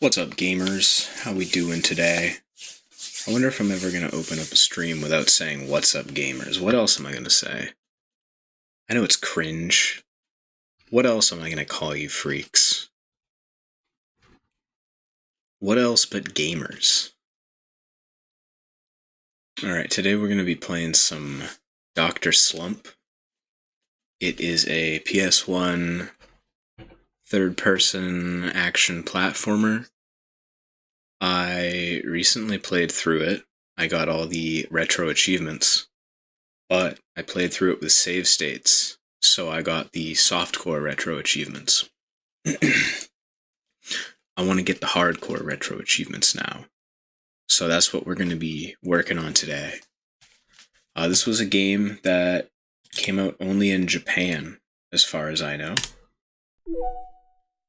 What's up, gamers? How we doing today? I wonder if I'm ever going to open up a stream without saying what's up, gamers. What else am I going to say? I know it's cringe. What else am I going to call you freaks? What else but gamers? Alright, today we're going to be playing some Dr. Slump. It is a PS1 third-person action platformer. I recently played through it. I got all the retro achievements, but I played through it with save states, so I got the softcore retro achievements. I want to get the hardcore retro achievements now, so that's what we're going to be working on today. This was a game that came out only in Japan, as far as I know.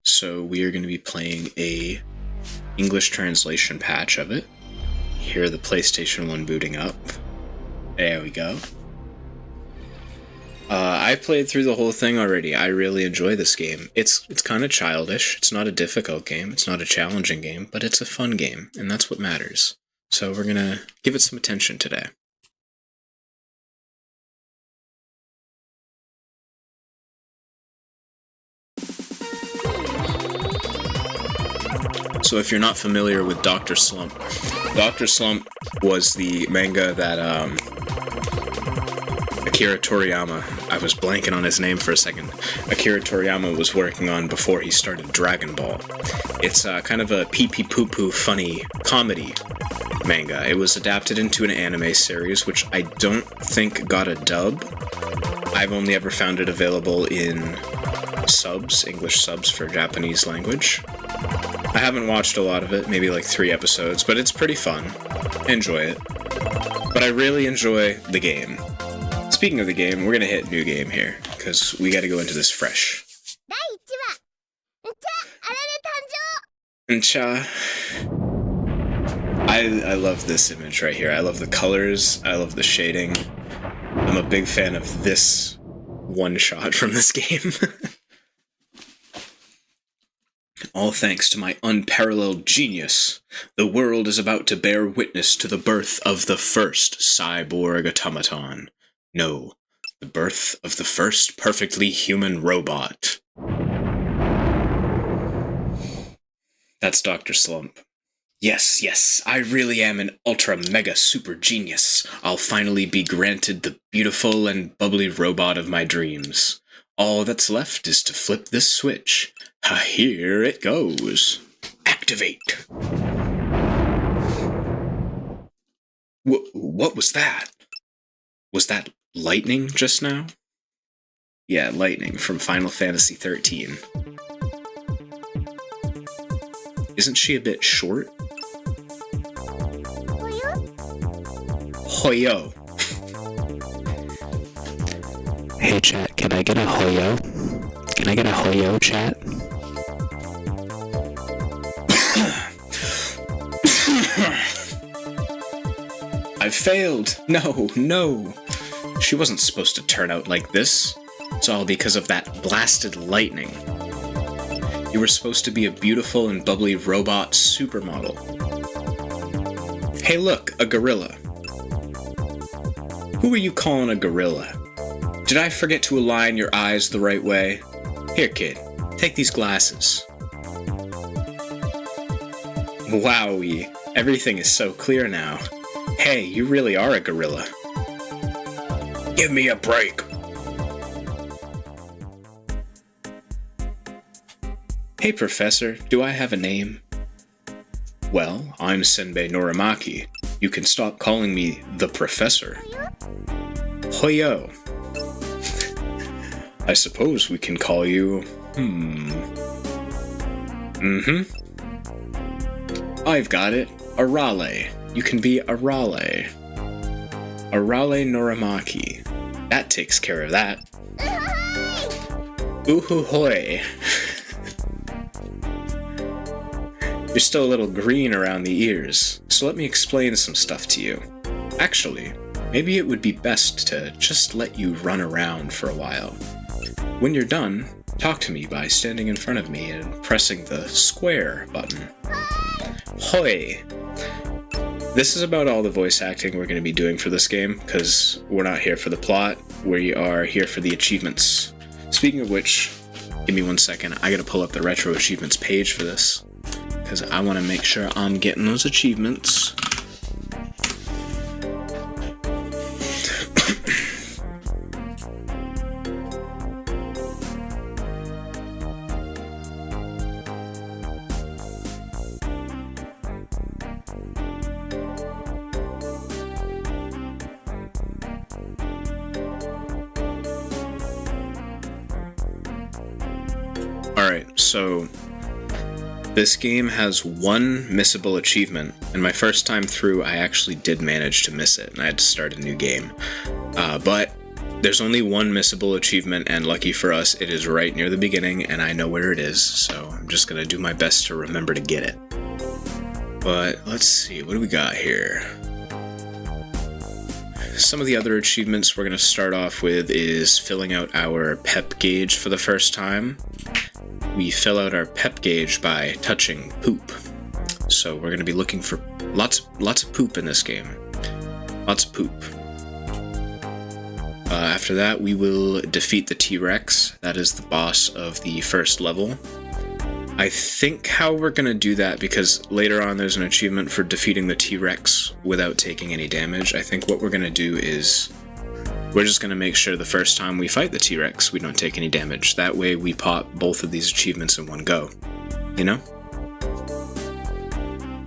So we are going to be playing a English translation patch of it. Hear the PlayStation 1 booting up. There we go. I played through the whole thing already. I really enjoy this game. It's kind of childish. It's not a difficult game. It's not a challenging game, but it's a fun game, and that's what matters. So we're gonna give it some attention today. So if you're not familiar with Dr. Slump, Dr. Slump was the manga that Akira Toriyama, I was blanking on his name for a second, Akira Toriyama was working on before he started Dragon Ball. It's kind of a pee-pee-poo-poo funny comedy manga. It was adapted into an anime series, which I don't think got a dub. I've only ever found it available in subs, English subs for Japanese language. I haven't watched a lot of it, maybe like 3 episodes, but it's pretty fun. I enjoy it. But I really enjoy the game. Speaking of the game, we're gonna hit new game here, because we gotta go into this fresh. Ncha. I love this image right here. I love the colors, I love the shading. I'm a big fan of this one shot from this game. All thanks to my unparalleled genius, the world is about to bear witness to the birth of the first cyborg automaton. No, the birth of the first perfectly human robot. That's Dr. Slump. Yes, I really am an ultra mega super genius. I'll finally be granted the beautiful and bubbly robot of my dreams. All that's left is to flip this switch. Here it goes. Activate. What was that? Was that lightning just now? Yeah, lightning from Final Fantasy XIII. Isn't she a bit short? Hoyo. Hey chat, can I get a Hoyo? Can I get a Hoyo, chat? I failed! No! She wasn't supposed to turn out like this. It's all because of that blasted lightning. You were supposed to be a beautiful and bubbly robot supermodel. Hey look, a gorilla. Who are you calling a gorilla? Did I forget to align your eyes the right way? Here, kid, take these glasses. Wowie, everything is so clear now. Hey, you really are a gorilla. Give me a break. Hey, Professor, do I have a name? Well, I'm Senbei Norimaki. You can stop calling me the Professor. Hoyo. I suppose we can call you... I've got it. Arale. You can be Arale. Arale Norimaki. That takes care of that. Uhuhoi. You're still a little green around the ears, so let me explain some stuff to you. Actually, maybe it would be best to just let you run around for a while. When you're done, talk to me by standing in front of me and pressing the square button. Hoi! This is about all the voice acting we're going to be doing for this game, because we're not here for the plot, we are here for the achievements. Speaking of which, give me 1 second, I gotta pull up the retro achievements page for this, because I want to make sure I'm getting those achievements. Alright, so this game has one missable achievement, and my first time through I actually did manage to miss it, and I had to start a new game. But there's only one missable achievement, and lucky for us, it is right near the beginning, and I know where it is, so I'm just gonna do my best to remember to get it. But let's see, what do we got here? Some of the other achievements we're gonna start off with is filling out our pep gauge for the first time. We fill out our pep gauge by touching poop. So we're going to be looking for lots of poop in this game. Lots of poop. After that, we will defeat the T-Rex. That is the boss of the first level. I think how we're going to do that, because later on there's an achievement for defeating the T-Rex without taking any damage. I think what we're going to do is we're just going to make sure the first time we fight the T-Rex we don't take any damage. That way we pop both of these achievements in one go. You know?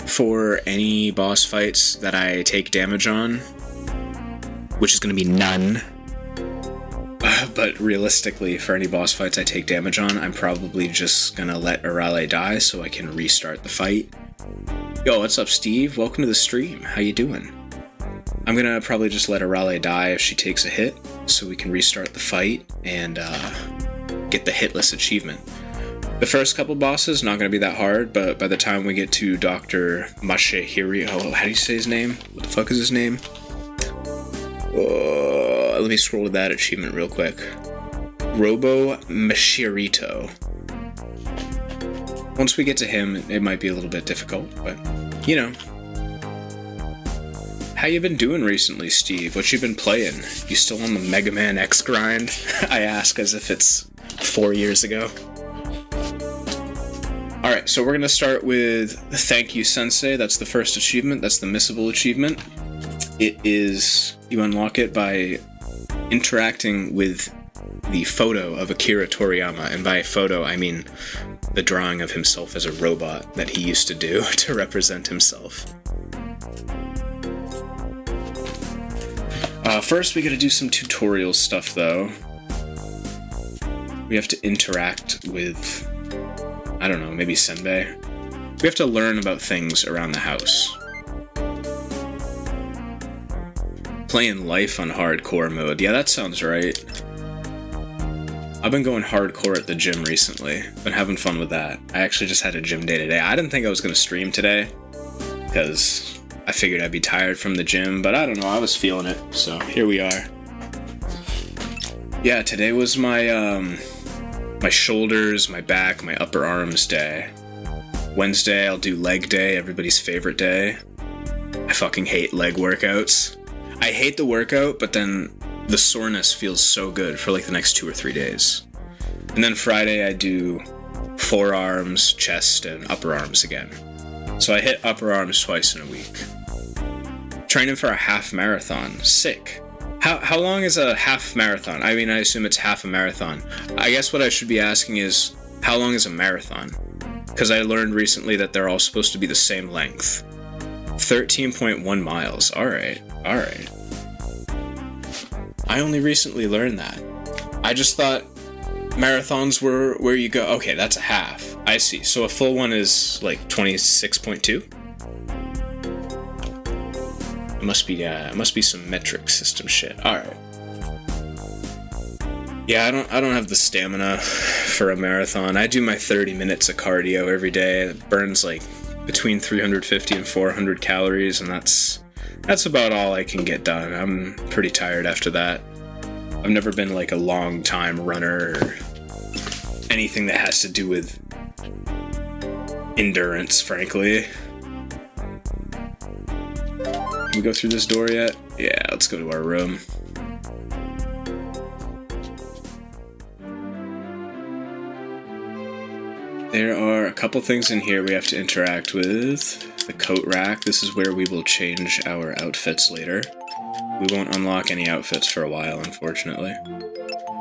For any boss fights that I take damage on, which is going to be none, but realistically for any boss fights I take damage on, I'm probably just going to let Arale die so I can restart the fight. Yo, what's up, Steve? Welcome to the stream. How you doing? I'm gonna probably just let Arale die if she takes a hit, so we can restart the fight and get the hitless achievement. The first couple bosses, not gonna be that hard, but by the time we get to Dr. Mashihiri, how do you say his name? What the fuck is his name? Let me scroll to that achievement real quick. Robo Mashirito. Once we get to him, it might be a little bit difficult, but, you know. How you been doing recently, Steve? What you been playing? You still on the Mega Man X grind? I ask as if it's 4 years ago. Alright, so we're gonna start with Thank You Sensei. That's the first achievement. That's the missable achievement. It is, you unlock it by interacting with the photo of Akira Toriyama, and by photo I mean the drawing of himself as a robot that he used to do to represent himself. First, we gotta do some tutorial stuff, though. We have to interact with, I don't know, maybe Senbei. We have to learn about things around the house. Playing life on hardcore mode. Yeah, that sounds right. I've been going hardcore at the gym recently. Been having fun with that. I actually just had a gym day today. I didn't think I was gonna stream today, because I figured I'd be tired from the gym, but I don't know, I was feeling it, so here we are. Yeah, today was my, my shoulders, my back, my upper arms day. Wednesday, I'll do leg day, everybody's favorite day. I fucking hate leg workouts. I hate the workout, but then the soreness feels so good for like the next 2 or 3 days. And then Friday, I do forearms, chest, and upper arms again. So I hit upper arms twice in a week. Training for a half marathon. Sick. How long is a half marathon? I mean, I assume it's half a marathon. I guess what I should be asking is, how long is a marathon? Because I learned recently that they're all supposed to be the same length. 13.1 miles. Alright. I only recently learned that. I just thought marathons were where you go, okay, that's a half. I see. So a full one is like 26.2? It must be some metric system shit. Alright. Yeah, I don't have the stamina for a marathon. I do my 30 minutes of cardio every day. It burns like between 350 and 400 calories, and that's about all I can get done. I'm pretty tired after that. I've never been like a long time runner or anything that has to do with endurance, frankly. Can we go through this door yet? Yeah, let's go to our room. There are a couple things in here we have to interact with. The coat rack, this is where we will change our outfits later. We won't unlock any outfits for a while, unfortunately.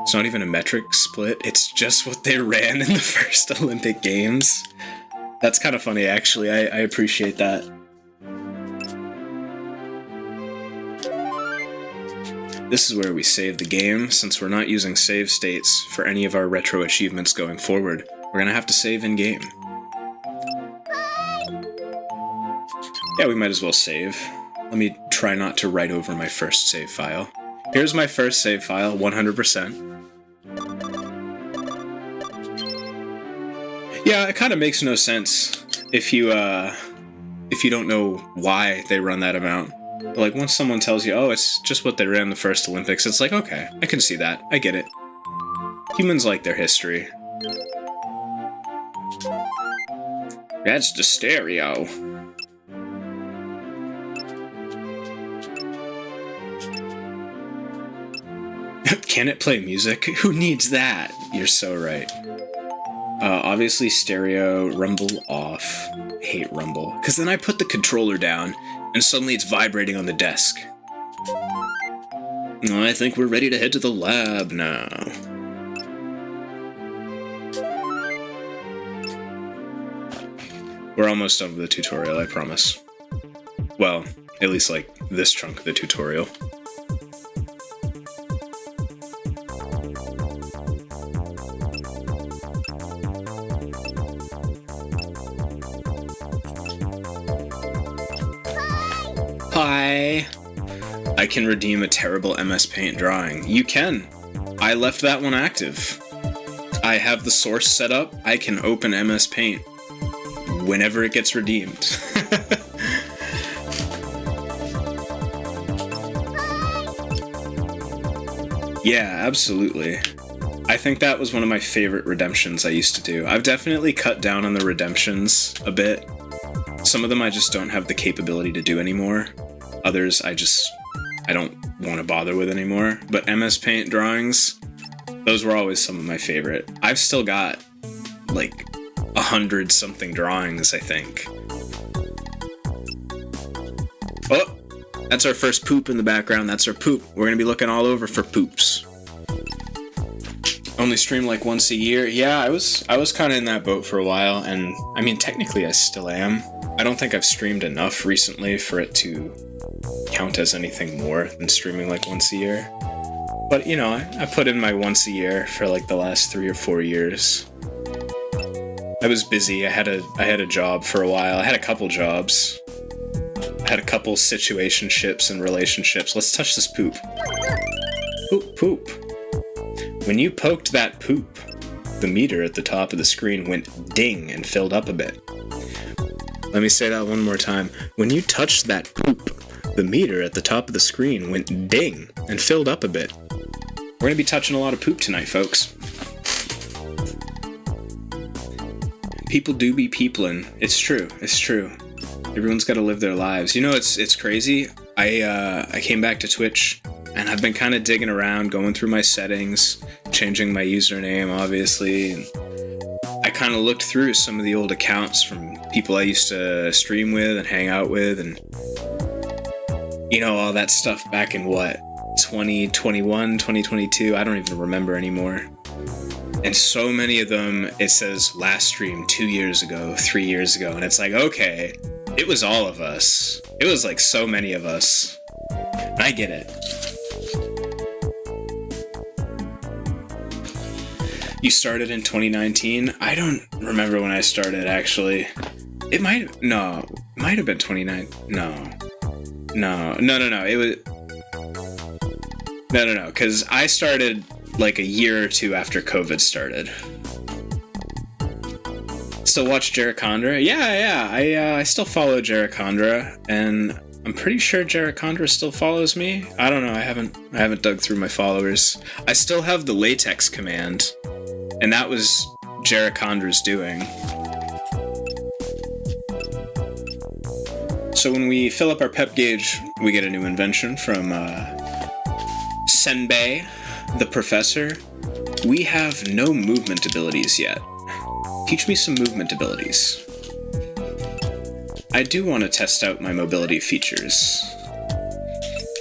It's not even a metric split, it's just what they ran in the first Olympic Games. That's kind of funny, actually. I appreciate that. This is where we save the game. Since we're not using save states for any of our retro achievements going forward, we're gonna have to save in-game. Yeah, we might as well save. Let me try not to write over my first save file. Here's my first save file, 100%. Yeah, it kind of makes no sense if you don't know why they run that amount. But like, once someone tells you, oh, it's just what they ran the first Olympics, it's like, okay, I can see that. I get it. Humans like their history. That's the stereo. Can it play music? Who needs that? You're so right. Obviously stereo, rumble off. I hate rumble. Because then I put the controller down, and suddenly it's vibrating on the desk. I think we're ready to head to the lab now. We're almost done with the tutorial, I promise. Well, at least like this chunk of the tutorial. Hi! I can redeem a terrible MS Paint drawing. You can! I left that one active. I have the source set up. I can open MS Paint whenever it gets redeemed. Yeah, absolutely. I think that was one of my favorite redemptions I used to do. I've definitely cut down on the redemptions a bit. Some of them I just don't have the capability to do anymore. Others I don't want to bother with anymore. But MS Paint drawings, those were always some of my favorite. I've still got like 100-something drawings, I think. Oh, that's our first poop in the background. That's our poop. We're gonna be looking all over for poops. Only stream like once a year. Yeah, I was kind of in that boat for a while, and I mean, technically I still am. I don't think I've streamed enough recently for it to count as anything more than streaming like once a year. But, you know, I put in my once a year for like the last 3 or 4 years. I was busy. I had a job for a while. I had a couple jobs. I had a couple situationships and relationships. Let's touch this poop. Poop, poop. When you poked that poop, the meter at the top of the screen went ding and filled up a bit. Let me say that one more time. When you touched that poop, the meter at the top of the screen went ding and filled up a bit. We're gonna be touching a lot of poop tonight, folks. People do be peoplin'. It's true. It's true. Everyone's got to live their lives. You know, it's crazy. I came back to Twitch, and I've been kind of digging around, going through my settings, changing my username, obviously. And I kind of looked through some of the old accounts from people I used to stream with and hang out with, and you know, all that stuff back in what, 2021, 2022? I don't even remember anymore. And so many of them, it says last stream 2 years ago, 3 years ago, and it's like, okay, it was all of us. It was like so many of us. And I get it. You started in 2019? I don't remember when I started, actually. It might have been 29. No, it was... No, because I started like a year or two after COVID started. Still watch Jericondra? Yeah, I still follow Jericondra, and I'm pretty sure Jericondra still follows me. I don't know, I haven't dug through my followers. I still have the latex command, and that was Jericondra's doing. So when we fill up our pep gauge, we get a new invention from Senbei, the professor. We have no movement abilities yet. Teach me some movement abilities. I do want to test out my mobility features.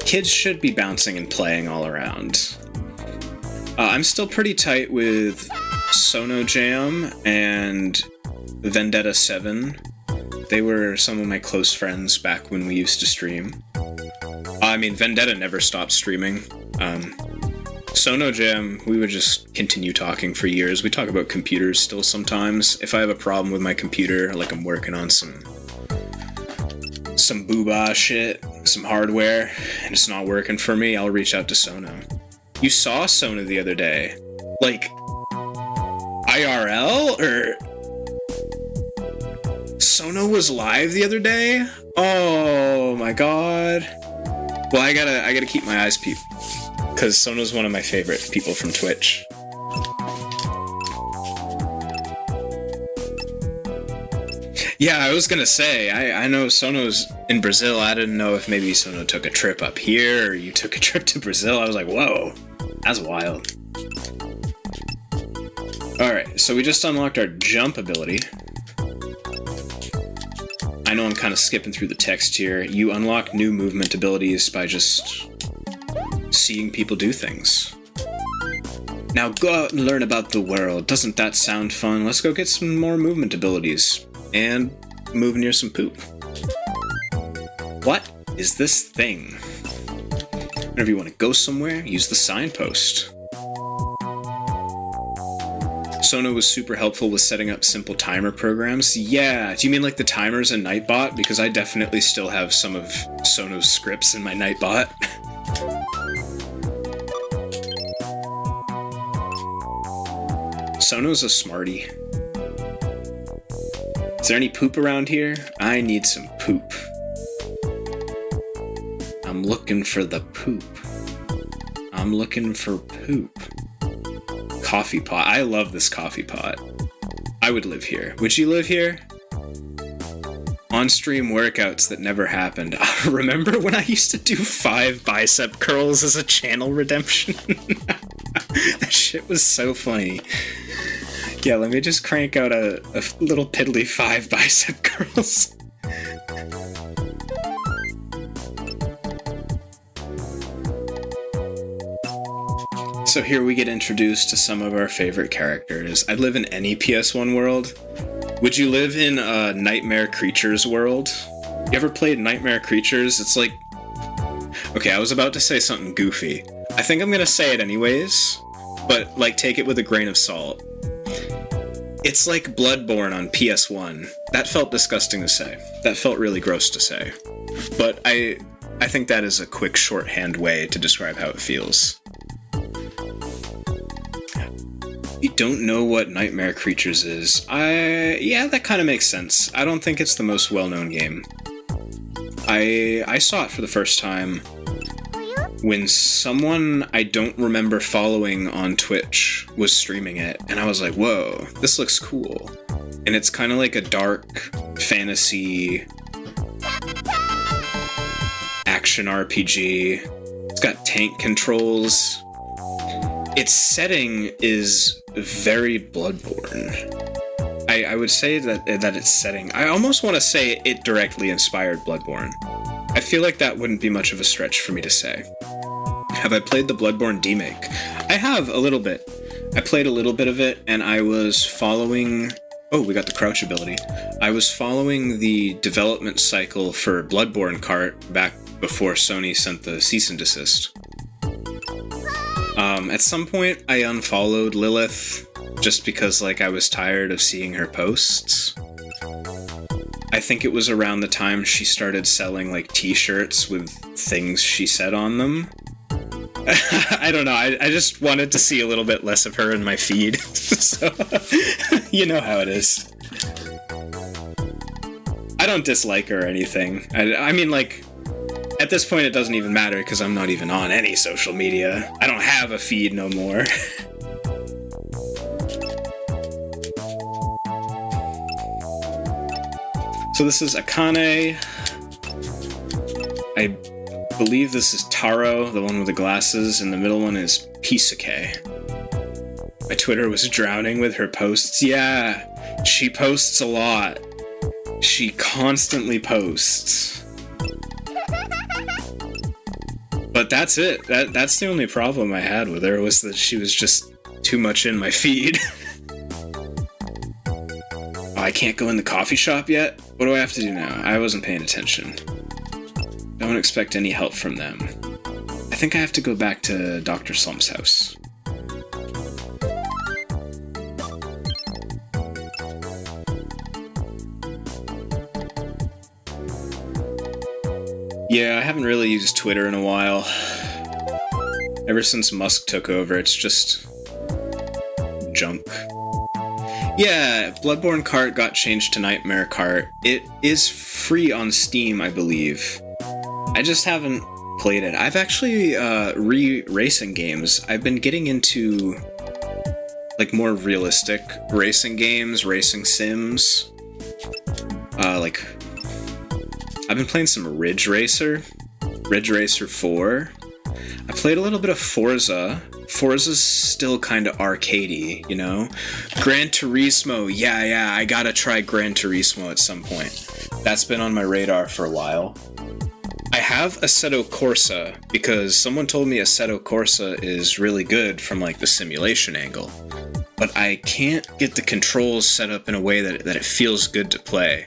Kids should be bouncing and playing all around. I'm still pretty tight with Sono Jam and Vendetta 7. They were some of my close friends back when we used to stream. I mean, Vendetta never stopped streaming. Sono Jam, we would just continue talking for years. We talk about computers still sometimes. If I have a problem with my computer, like I'm working on some booba shit, some hardware, and it's not working for me, I'll reach out to Sono. You saw Sono the other day. Like, IRL? Or... Sono was live the other day? Oh my god. Well, I gotta keep my eyes peeled, because Sono's one of my favorite people from Twitch. Yeah, I was gonna say, I know Sono's in Brazil. I didn't know if maybe Sono took a trip up here, or you took a trip to Brazil. I was like, whoa, that's wild. Alright, so we just unlocked our jump ability. I know I'm kind of skipping through the text here. You unlock new movement abilities by just seeing people do things. Now go out and learn about the world. Doesn't that sound fun? Let's go get some more movement abilities. And move near some poop. What is this thing? Whenever you want to go somewhere, use the signpost. Sono was super helpful with setting up simple timer programs. Yeah, do you mean like the timers in Nightbot? Because I definitely still have some of Sono's scripts in my Nightbot. Sono's a smarty. Is there any poop around here? I need some poop. I'm looking for the poop. I'm looking for poop. Coffee pot. I love this coffee pot. I would live here. Would you live here? On-stream workouts that never happened. Remember when I used to do 5 bicep curls as a channel redemption? That shit was so funny. Yeah, let me just crank out a little piddly 5 bicep curls. So here we get introduced to some of our favorite characters. I'd live in any PS1 world. Would you live in a Nightmare Creatures world? You ever played Nightmare Creatures? It's like... Okay, I was about to say something goofy. I think I'm gonna say it anyways, but, like, take it with a grain of salt. It's like Bloodborne on PS1. That felt disgusting to say. That felt really gross to say. But I think that is a quick shorthand way to describe how it feels. You don't know what Nightmare Creatures is. Yeah, that kind of makes sense. I don't think it's the most well-known game. I saw it for the first time when someone I don't remember following on Twitch was streaming it, and I was like, whoa, this looks cool. And it's kind of like a dark fantasy action RPG. It's got tank controls. Its setting is very Bloodborne. I would say that its setting... I almost want to say it directly inspired Bloodborne. I feel like that wouldn't be much of a stretch for me to say. Have I played the Bloodborne demake? I have, a little bit. I played a little bit of it, and I was following... Oh, we got the crouch ability. I was following the development cycle for Bloodborne cart back before Sony sent the cease and desist. At some point, I unfollowed Lilith, just because, like, I was tired of seeing her posts. I think it was around the time she started selling, like, t-shirts with things she said on them. I don't know, I just wanted to see a little bit less of her in my feed, so, you know how it is. I don't dislike her or anything. I mean, like, at this point it doesn't even matter, because I'm not even on any social media. I don't have a feed no more. So this is Akane. I believe this is Taro, the one with the glasses, and the middle one is Pisuke. My Twitter was drowning with her posts. Yeah, she posts a lot. She constantly posts. But that's it. That's the only problem I had with her, was that she was just too much in my feed. Oh, I can't go in the coffee shop yet? What do I have to do now? I wasn't paying attention. Don't expect any help from them. I think I have to go back to Dr. Slump's house. Yeah, I haven't really used Twitter in a while. Ever since Musk took over, it's just junk. Yeah, Bloodborne Cart got changed to Nightmare Cart. It is free on Steam, I believe. I just haven't played it. I've actually racing games. I've been getting into like more realistic racing games, racing sims. Like I've been playing some Ridge Racer 4. I played a little bit of Forza. Forza's still kind of arcadey, you know? Gran Turismo, yeah, I gotta try Gran Turismo at some point. That's been on my radar for a while. I have Assetto Corsa, because someone told me Assetto Corsa is really good from like the simulation angle. But I can't get the controls set up in a way that it feels good to play.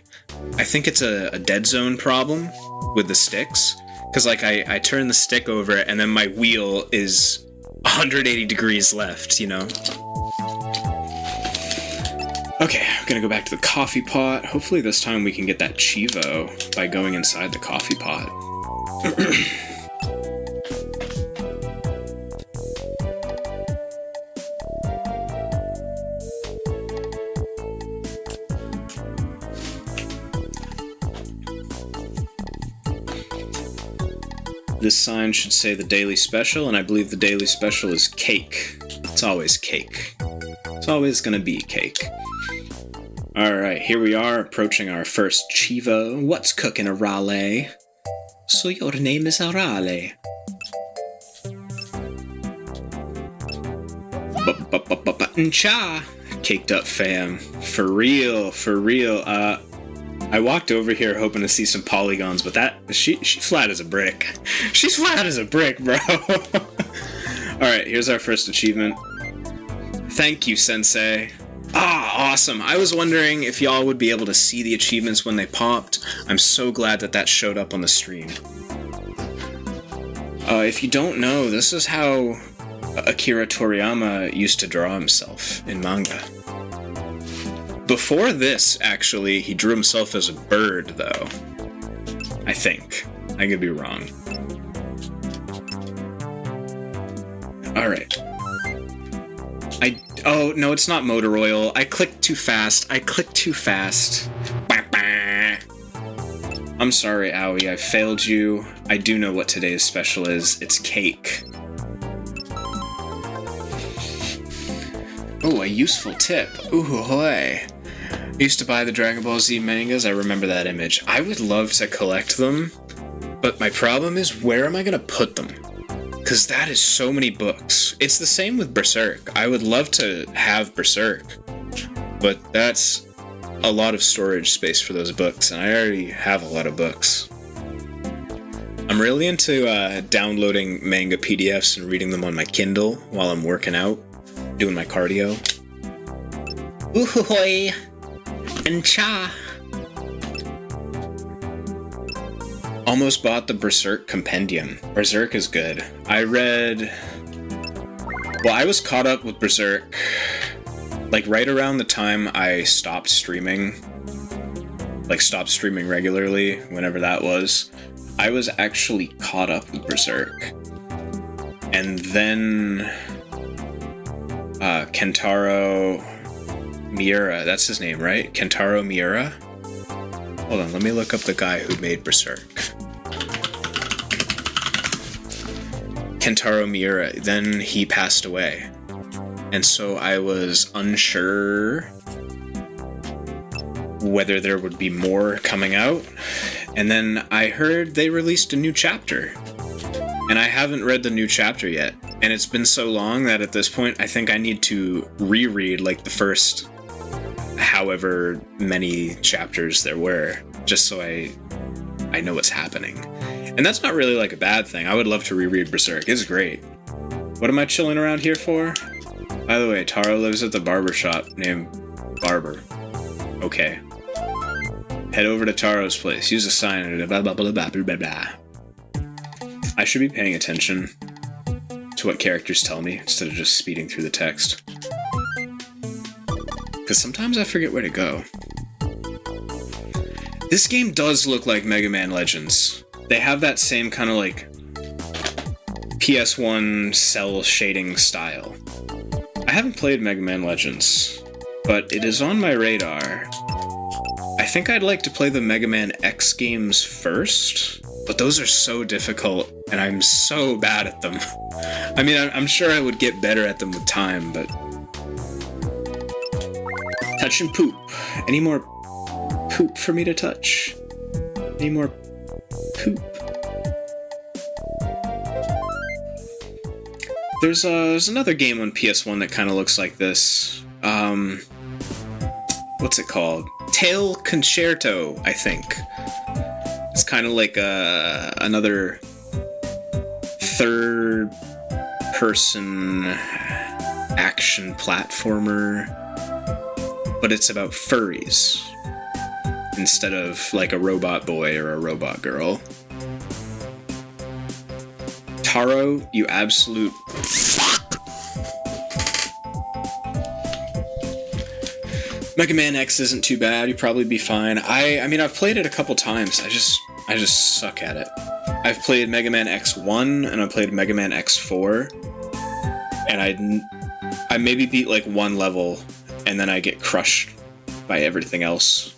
I think it's a dead zone problem with the sticks, because like I turn the stick over and then my wheel is 180 degrees left, you know? Okay, I'm gonna go back to the coffee pot. Hopefully this time we can get that Chivo by going inside the coffee pot. This sign should say the daily special, and I believe the daily special is cake. It's always cake. It's always gonna be cake. Alright, here we are, approaching our first Chivo. What's cooking, Arale? So your name is Arale. Cha! Caked up fam. For real. I walked over here hoping to see some polygons, but she flat as a brick. She's flat as a brick, bro. Alright, here's our first achievement. Thank you, Sensei. Ah, awesome. I was wondering if y'all would be able to see the achievements when they popped. I'm so glad that showed up on the stream. If you don't know, this is how Akira Toriyama used to draw himself in manga. Before this, actually, he drew himself as a bird, though. I think. I could be wrong. Alright. Oh, no, it's not motor oil. I clicked too fast. I'm sorry, Aoi. I failed you. I do know what today's special is. It's cake. Oh, a useful tip. Ooh, hoy. I used to buy the Dragon Ball Z mangas. I remember that image. I would love to collect them, but my problem is, where am I gonna put them? Because that is so many books. It's the same with Berserk. I would love to have Berserk, but that's a lot of storage space for those books, and I already have a lot of books. I'm really into downloading manga PDFs and reading them on my Kindle while I'm working out, doing my cardio. Ooh-hoo-hoy! And cha! Almost bought the Berserk Compendium. Berserk is good. I was caught up with Berserk like right around the time I stopped streaming. Like stopped streaming regularly, whenever that was. I was actually caught up with Berserk. And then Kentaro Miura, that's his name, right? Kentaro Miura? Hold on, let me look up the guy who made Berserk. Kentaro Miura, then he passed away. And so I was unsure whether there would be more coming out. And then I heard they released a new chapter. And I haven't read the new chapter yet. And it's been so long that at this point, I think I need to reread like the first however many chapters there were, just so I know what's happening. And that's not really like a bad thing. I would love to reread Berserk. It's great. What am I chilling around here for? By the way, Taro lives at the barber shop named Barber. Okay. Head over to Taro's place. Use a sign and blah blah blah blah blah blah blah. I should be paying attention to what characters tell me instead of just speeding through the text. Because sometimes I forget where to go. This game does look like Mega Man Legends. They have that same kind of like PS1 cell shading style. I haven't played Mega Man Legends, but it is on my radar. I think I'd like to play the Mega Man X games first, but those are so difficult, and I'm so bad at them. I mean, I'm sure I would get better at them with time, but... Touch and poop. Any more poop for me to touch? Any more poop? There's another game on PS1 that kind of looks like this. What's it called? Tail Concerto, I think. It's kind of like another third-person action platformer, but it's about furries instead of like a robot boy or a robot girl. Taro, you absolute fuck. Mega Man X isn't too bad. You'd probably be fine. I mean, I've played it a couple times. I just suck at it. I've played Mega Man X1 and I played Mega Man X4, and I maybe beat like one level, and then I get crushed by everything else.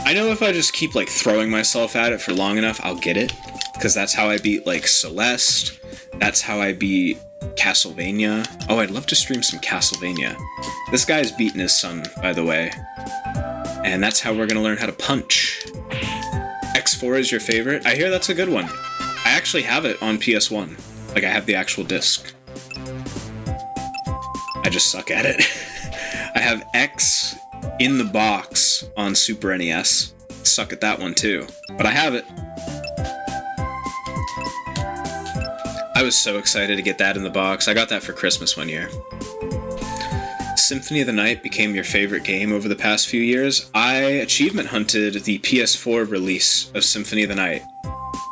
I know if I just keep like throwing myself at it for long enough, I'll get it. Because that's how I beat, like, Celeste. That's how I beat Castlevania. Oh, I'd love to stream some Castlevania. This guy's beating his son, by the way. And that's how we're gonna learn how to punch. X4 is your favorite? I hear that's a good one. I actually have it on PS1. Like, I have the actual disc. I just suck at it. I have X in the box on Super NES. Suck at that one, too. But I have it. I was so excited to get that in the box. I got that for Christmas one year. Symphony of the Night became your favorite game over the past few years. I achievement hunted the PS4 release of Symphony of the Night.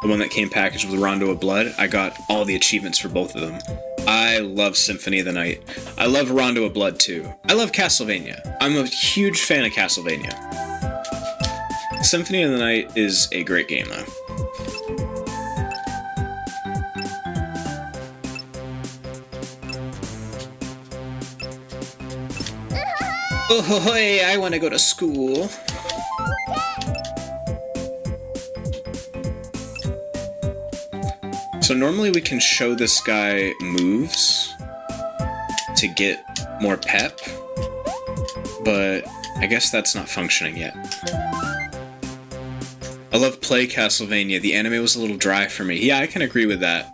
The one that came packaged with Rondo of Blood. I got all the achievements for both of them. I love Symphony of the Night. I love Rondo of Blood too. I love Castlevania. I'm a huge fan of Castlevania. Symphony of the Night is a great game though. Oh, hey, I want to go to school. So normally we can show this guy moves to get more pep, but I guess that's not functioning yet. I love Play Castlevania. The anime was a little dry for me. Yeah, I can agree with that.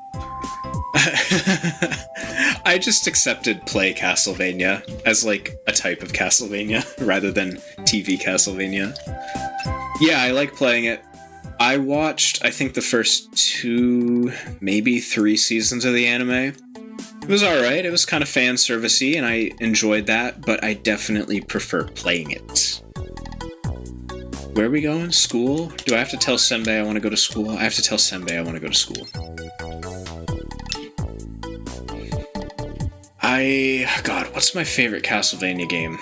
I just accepted Play Castlevania as like a type of Castlevania rather than TV Castlevania. Yeah, I like playing it. I watched, I think, the first 2, maybe 3 seasons of the anime. It was alright, it was kind of fan servicey and I enjoyed that, but I definitely prefer playing it. Where are we going? School? Do I have to tell Senbei I want to go to school? I have to tell Senbei I want to go to school. God, what's my favorite Castlevania game?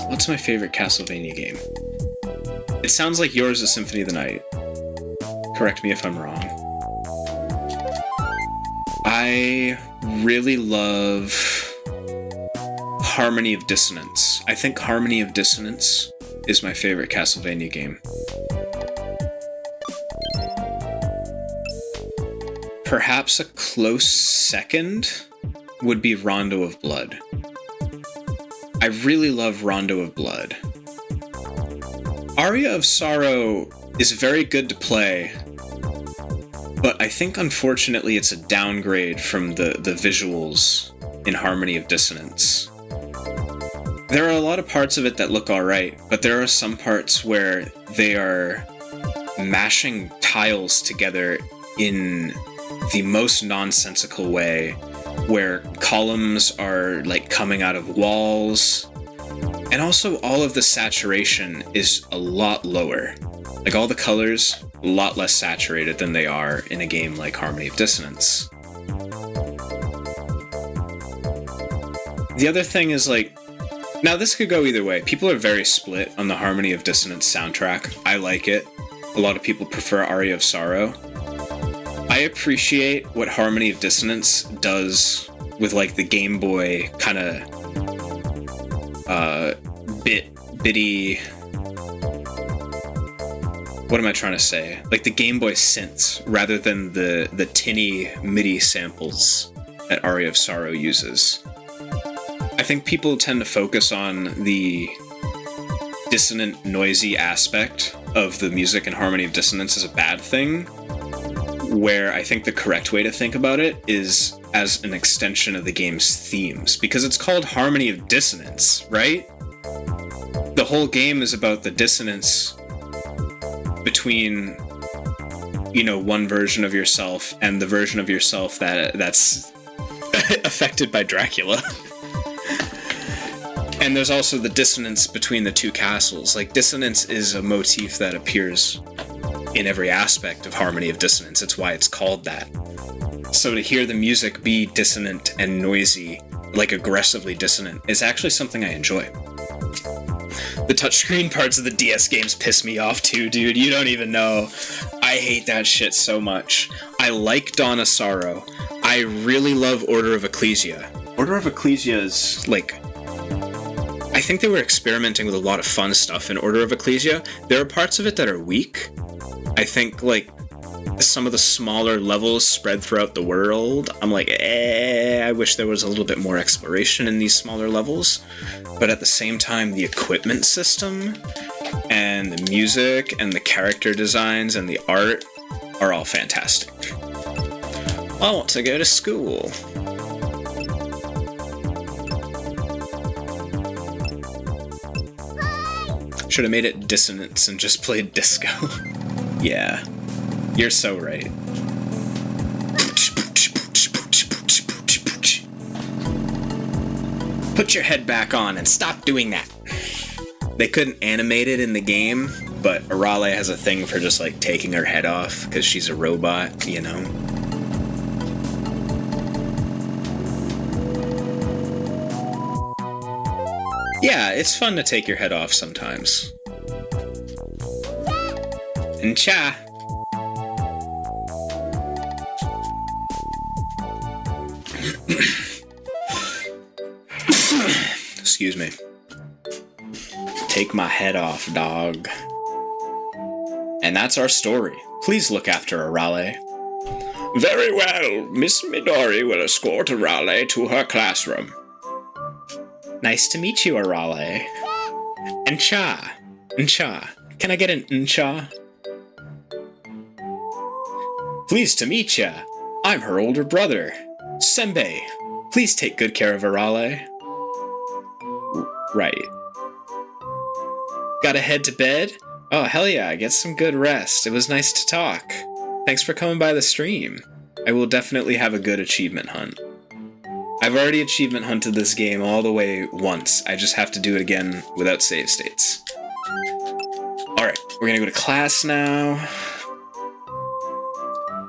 What's my favorite Castlevania game? It sounds like yours is Symphony of the Night. Correct me if I'm wrong. I really love Harmony of Dissonance. I think Harmony of Dissonance is my favorite Castlevania game. Perhaps a close second would be Rondo of Blood. I really love Rondo of Blood. Aria of Sorrow is very good to play, but I think unfortunately it's a downgrade from the visuals in Harmony of Dissonance. There are a lot of parts of it that look alright, but there are some parts where they are mashing tiles together in the most nonsensical way, where columns are like coming out of walls, and also all of the saturation is a lot lower. Like all the colors, a lot less saturated than they are in a game like Harmony of Dissonance. The other thing is like, now this could go either way. People are very split on the Harmony of Dissonance soundtrack. I like it. A lot of people prefer Aria of Sorrow. I appreciate what Harmony of Dissonance does with like the Game Boy kind of bitty. What am I trying to say? Like the Game Boy synths rather than the tinny MIDI samples that Aria of Sorrow uses. I think people tend to focus on the dissonant, noisy aspect of the music in Harmony of Dissonance as a bad thing, where I think the correct way to think about it is as an extension of the game's themes, because it's called Harmony of Dissonance, right? The whole game is about the dissonance between, you know, one version of yourself and the version of yourself that's affected by Dracula. And there's also the dissonance between the two castles. Like, dissonance is a motif that appears in every aspect of Harmony of Dissonance. It's why it's called that. So to hear the music be dissonant and noisy, like aggressively dissonant, is actually something I enjoy. The touchscreen parts of the DS games piss me off too, dude. You don't even know. I hate that shit so much. I like Dawn of Sorrow. I really love Order of Ecclesia. Order of Ecclesia is, like... I think they were experimenting with a lot of fun stuff in Order of Ecclesia. There are parts of it that are weak. I think, like, some of the smaller levels spread throughout the world, I'm like, I wish there was a little bit more exploration in these smaller levels. But at the same time, the equipment system, and the music, and the character designs, and the art are all fantastic. I want to go to school. Should have made it Dissonance and just played Disco. Yeah, you're so right. Put your head back on and stop doing that. They couldn't animate it in the game, but Arale has a thing for just like taking her head off because she's a robot, you know? Yeah, it's fun to take your head off sometimes. And cha! Excuse me. Take my head off, dog. And that's our story. Please look after Arale. Very well. Miss Midori will escort Arale to her classroom. Nice to meet you, Arale. Ncha. Ncha. Can I get an ncha? Pleased to meet ya. I'm her older brother. Senbei. Please take good care of Arale. Right. Gotta head to bed? Oh, hell yeah, get some good rest. It was nice to talk. Thanks for coming by the stream. I will definitely have a good achievement hunt. I've already achievement hunted this game all the way once. I just have to do it again without save states. Alright, we're gonna go to class now.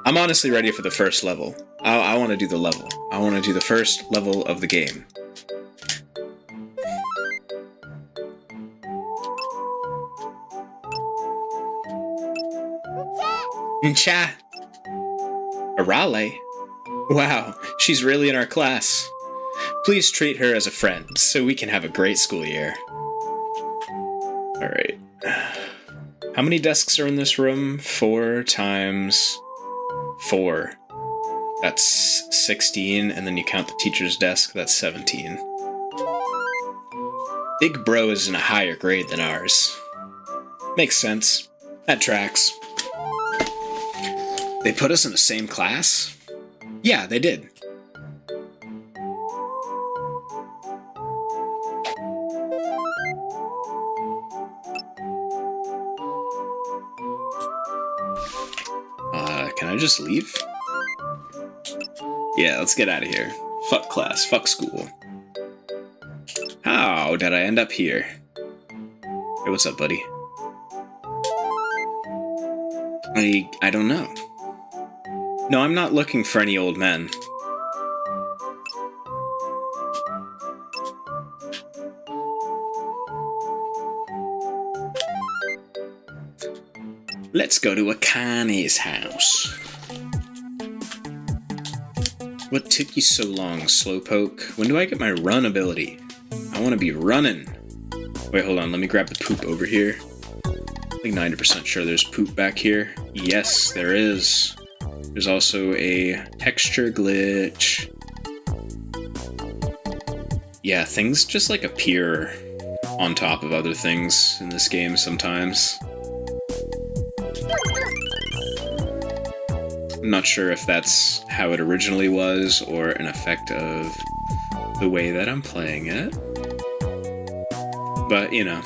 I'm honestly ready for the first level. I want to do the level. I want to do the first level of the game. Ncha. Arale. Wow, she's really in our class. Please treat her as a friend, so we can have a great school year. Alright. How many desks are in this room? 4 times 4. That's 16, and then you count the teacher's desk, that's 17. Big Bro is in a higher grade than ours. Makes sense. That tracks. They put us in the same class? Yeah, they did. Can I just leave? Yeah, let's get out of here. Fuck class, fuck school. How did I end up here? Hey, what's up, buddy? I don't know. No, I'm not looking for any old men. Let's go to Akane's house. What took you so long, Slowpoke? When do I get my run ability? I want to be running. Wait, hold on. Let me grab the poop over here. I think 90% sure there's poop back here. Yes, there is. There's also a texture glitch. Yeah, things just like appear on top of other things in this game sometimes. I'm not sure if that's how it originally was or an effect of the way that I'm playing it. But, you know.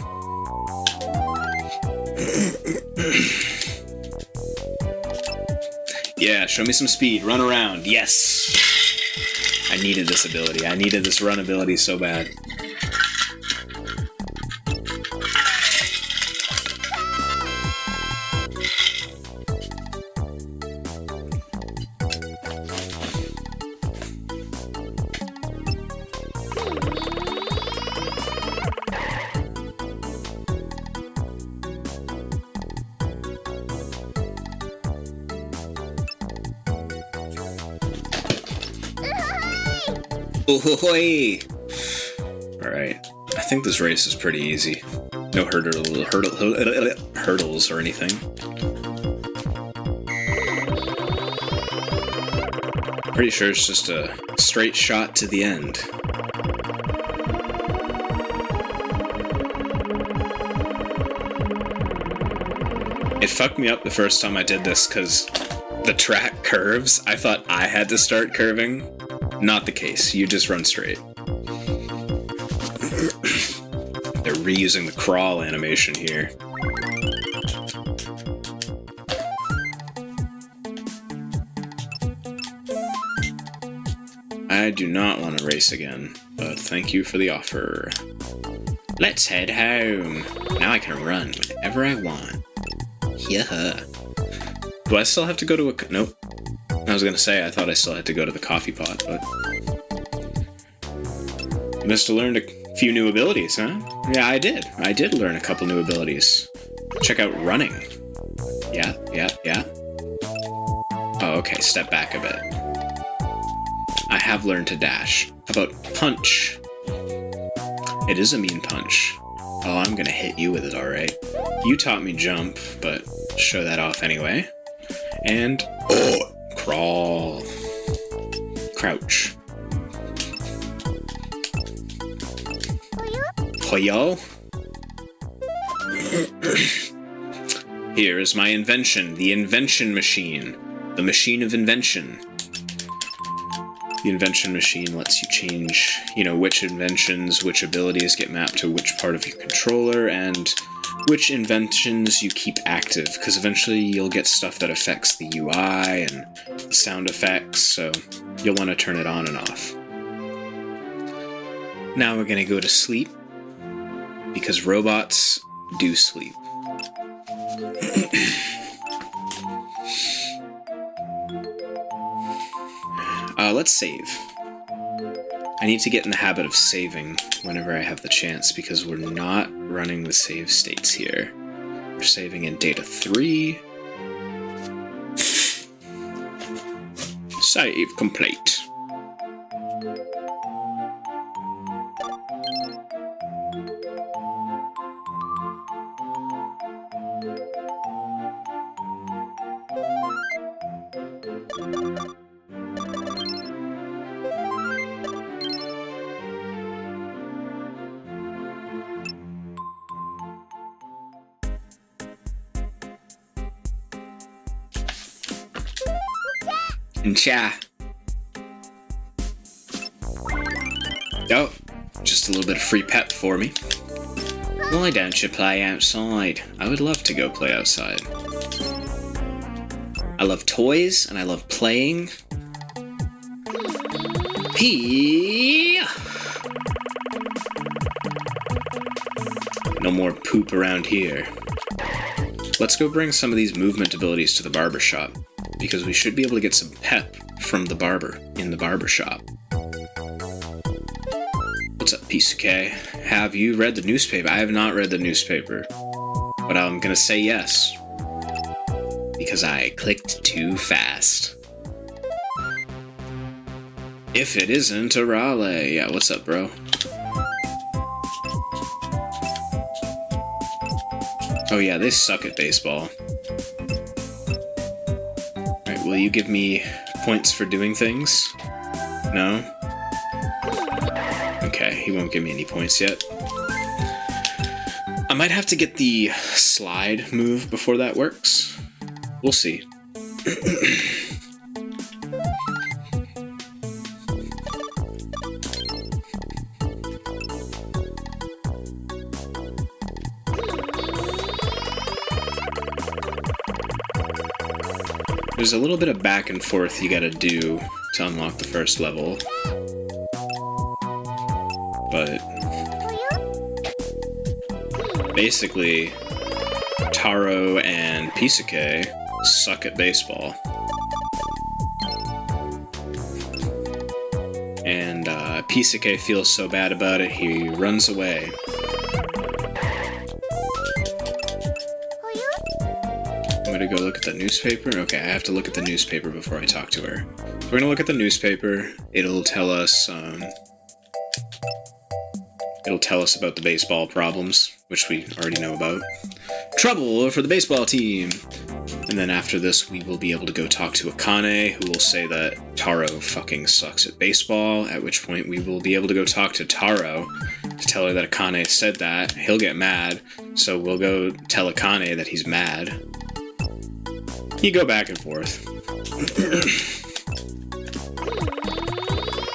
Yeah, show me some speed. Run around. Yes! I needed this ability. I needed this run ability so bad. Ahoy! Alright, I think this race is pretty easy. No hurdles or anything. Pretty sure it's just a straight shot to the end. It fucked me up the first time I did this because the track curves. I thought I had to start curving. Not the case. You just run straight. They're reusing the crawl animation here. I do not want to race again, but thank you for the offer. Let's head home. Now I can run whenever I want. Yeah. Do I still have to go to a... Nope. I was gonna say, I thought I still had to go to the coffee pot, but... You must have learned a few new abilities, huh? Yeah, I did. I did learn a couple new abilities. Check out running. Yeah. Oh, okay, step back a bit. I have learned to dash. How about punch? It is a mean punch. Oh, I'm gonna hit you with it, alright. You taught me jump, but show that off anyway. And... Oh! Crawl. Crouch. Hoyo? Here is my invention, the invention machine. The machine of invention. The invention machine lets you change, which inventions, which abilities get mapped to which part of your controller, and which inventions you keep active, because eventually you'll get stuff that affects the UI and the sound effects, so you'll want to turn it on and off. Now we're gonna go to sleep, because robots do sleep. Let's save. I need to get in the habit of saving whenever I have the chance, because we're not running the save states here. We're saving in data 3. Save complete. Cha. Oh, just a little bit of free pep for me. Why don't you play outside? I would love to go play outside. I love toys, and I love playing. Pee! No more poop around here. Let's go bring some of these movement abilities to the barber shop, because we should be able to get some pep from the barber in the barber shop. What's up, piece of K? Have you read the newspaper? I have not read the newspaper, but I'm gonna say yes, because I clicked too fast. If it isn't a Raleigh. Yeah, what's up, bro? Oh yeah, they suck at baseball. Alright, will you give me points for doing things? No? Okay, he won't give me any points yet. I might have to get the slide move before that works. We'll see. There's a little bit of back and forth you gotta do to unlock the first level. But basically, Taro and Pisuke suck at baseball. And Pisuke feels so bad about it, he runs away. I'm gonna go look at the newspaper. Okay, I have to look at the newspaper before I talk to her. So we're gonna look at the newspaper. It'll tell us about the baseball problems, which we already know about. Trouble for the baseball team! And then after this, we will be able to go talk to Akane, who will say that Taro fucking sucks at baseball, at which point we will be able to go talk to Taro to tell her that Akane said that. He'll get mad, so we'll go tell Akane that he's mad. You go back and forth.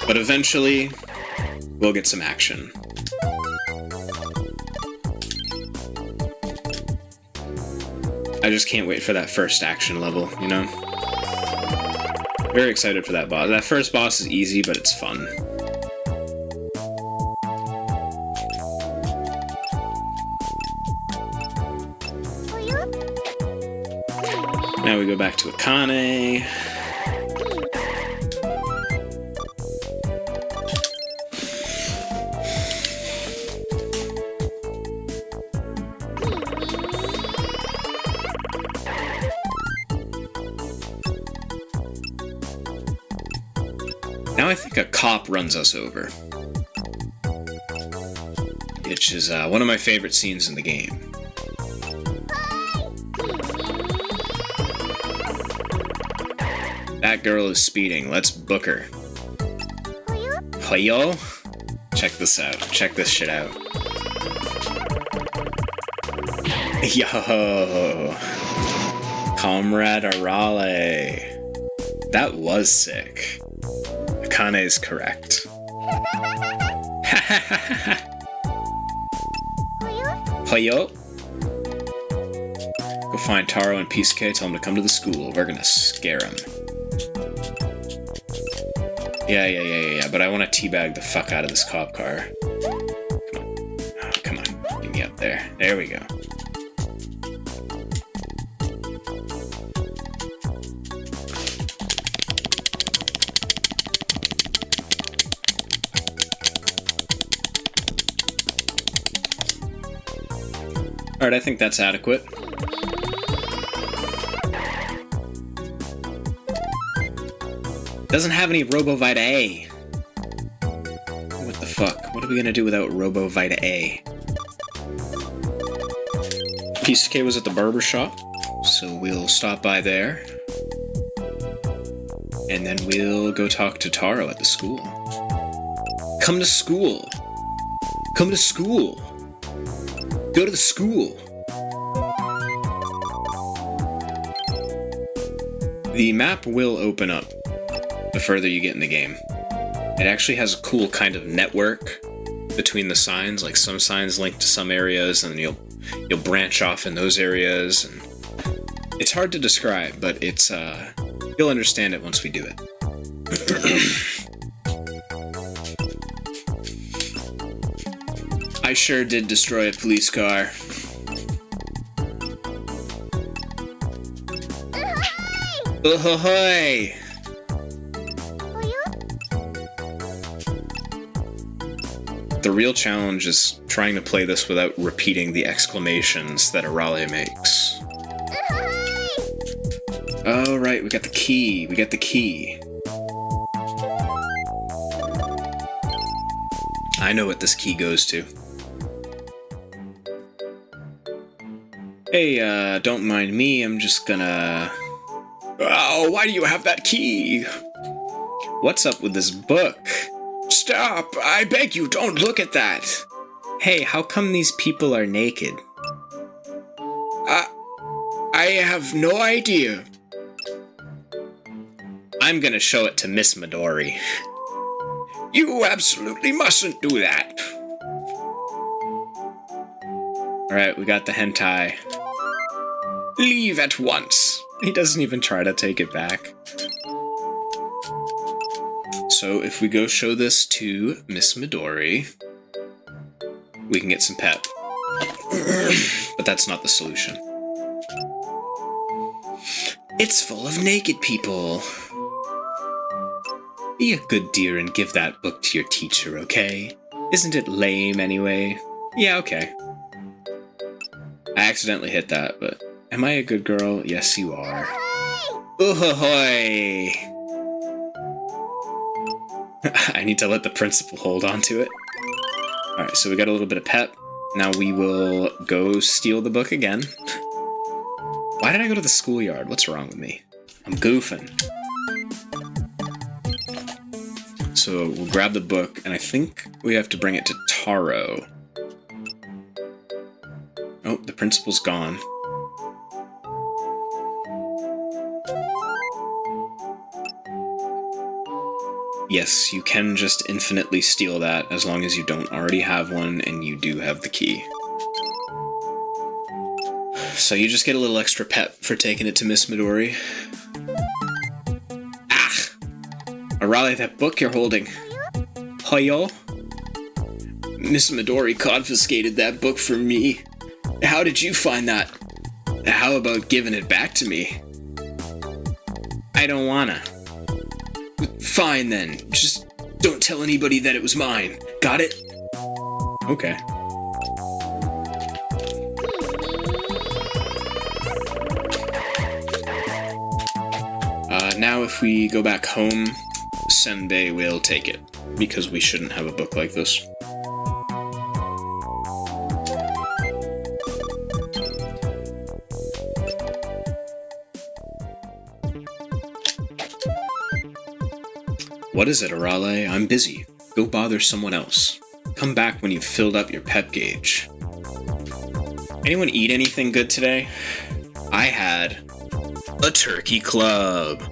But eventually, we'll get some action. I just can't wait for that first action level, you know? Very excited for that boss. That first boss is easy, but it's fun. Now we go back to Akane. Now I think a cop runs us over, which is one of my favorite scenes in the game. That girl is speeding. Let's book her. Hoyo? Check this out. Check this shit out. Yo! Comrade Arale. That was sick. Akane is correct. Hoyo? Go find Taro and Pisuke, tell them to come to the school. We're gonna scare them. Yeah, but I want to teabag the fuck out of this cop car. Come on. Oh, come on. Get me up there. There we go. Alright, I think that's adequate. Doesn't have any RoboVita A. What the fuck? What are we gonna do without RoboVita A? Pisuke was at the barber shop, so we'll stop by there. And then we'll go talk to Taro at the school. Come to school! Come to school! Go to the school! The map will open up the further you get in the game. It actually has a cool kind of network between the signs, like some signs link to some areas, and you'll branch off in those areas. And it's hard to describe, but it's you'll understand it once we do it. I sure did destroy a police car. Ahoy! The real challenge is trying to play this without repeating the exclamations that Arale makes. Oh, right, we got the key. We got the key. I know what this key goes to. Hey, don't mind me, I'm just gonna... Oh, why do you have that key? What's up with this book? Stop! I beg you, don't look at that! Hey, how come these people are naked? I have no idea. I'm gonna show it to Miss Midori. You absolutely mustn't do that. Alright, we got the hentai. Leave at once. He doesn't even try to take it back. So if we go show this to Miss Midori, we can get some pep. But that's not the solution. It's full of naked people. Be a good dear and give that book to your teacher, okay? Isn't it lame anyway? Yeah, okay. I accidentally hit that, but am I a good girl? Yes, you are. Ooh-ho-hoy! I need to let the principal hold on to it. Alright, so we got a little bit of pep. Now we will go steal the book again. Why did I go to the schoolyard? What's wrong with me? I'm goofing. So we'll grab the book, and I think we have to bring it to Taro. Oh, the principal's gone. Yes, you can just infinitely steal that as long as you don't already have one and you do have the key. So you just get a little extra pep for taking it to Miss Midori. Ah! Arale, that book you're holding. Hoyo? Miss Midori confiscated that book from me. How did you find that? How about giving it back to me? I don't wanna. Fine then, just don't tell anybody that it was mine. Got it? Okay. Now if we go back home, Senbei will take it, because we shouldn't have a book like this. What is it, Arale? I'm busy. Go bother someone else. Come back when you've filled up your pep gauge. Anyone eat anything good today? I had a turkey club.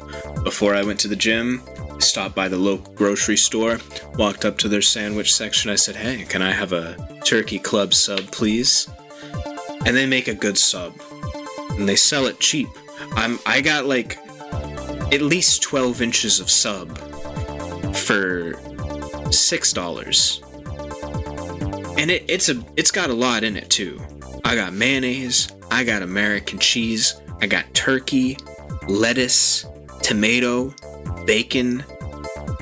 Before I went to the gym, I stopped by the local grocery store, walked up to their sandwich section. I said, hey, can I have a turkey club sub, please? And they make a good sub. And they sell it cheap. I got like at least 12 inches of sub for $6. And it's got a lot in it too. I got mayonnaise, I got American cheese, I got turkey, lettuce, tomato, bacon.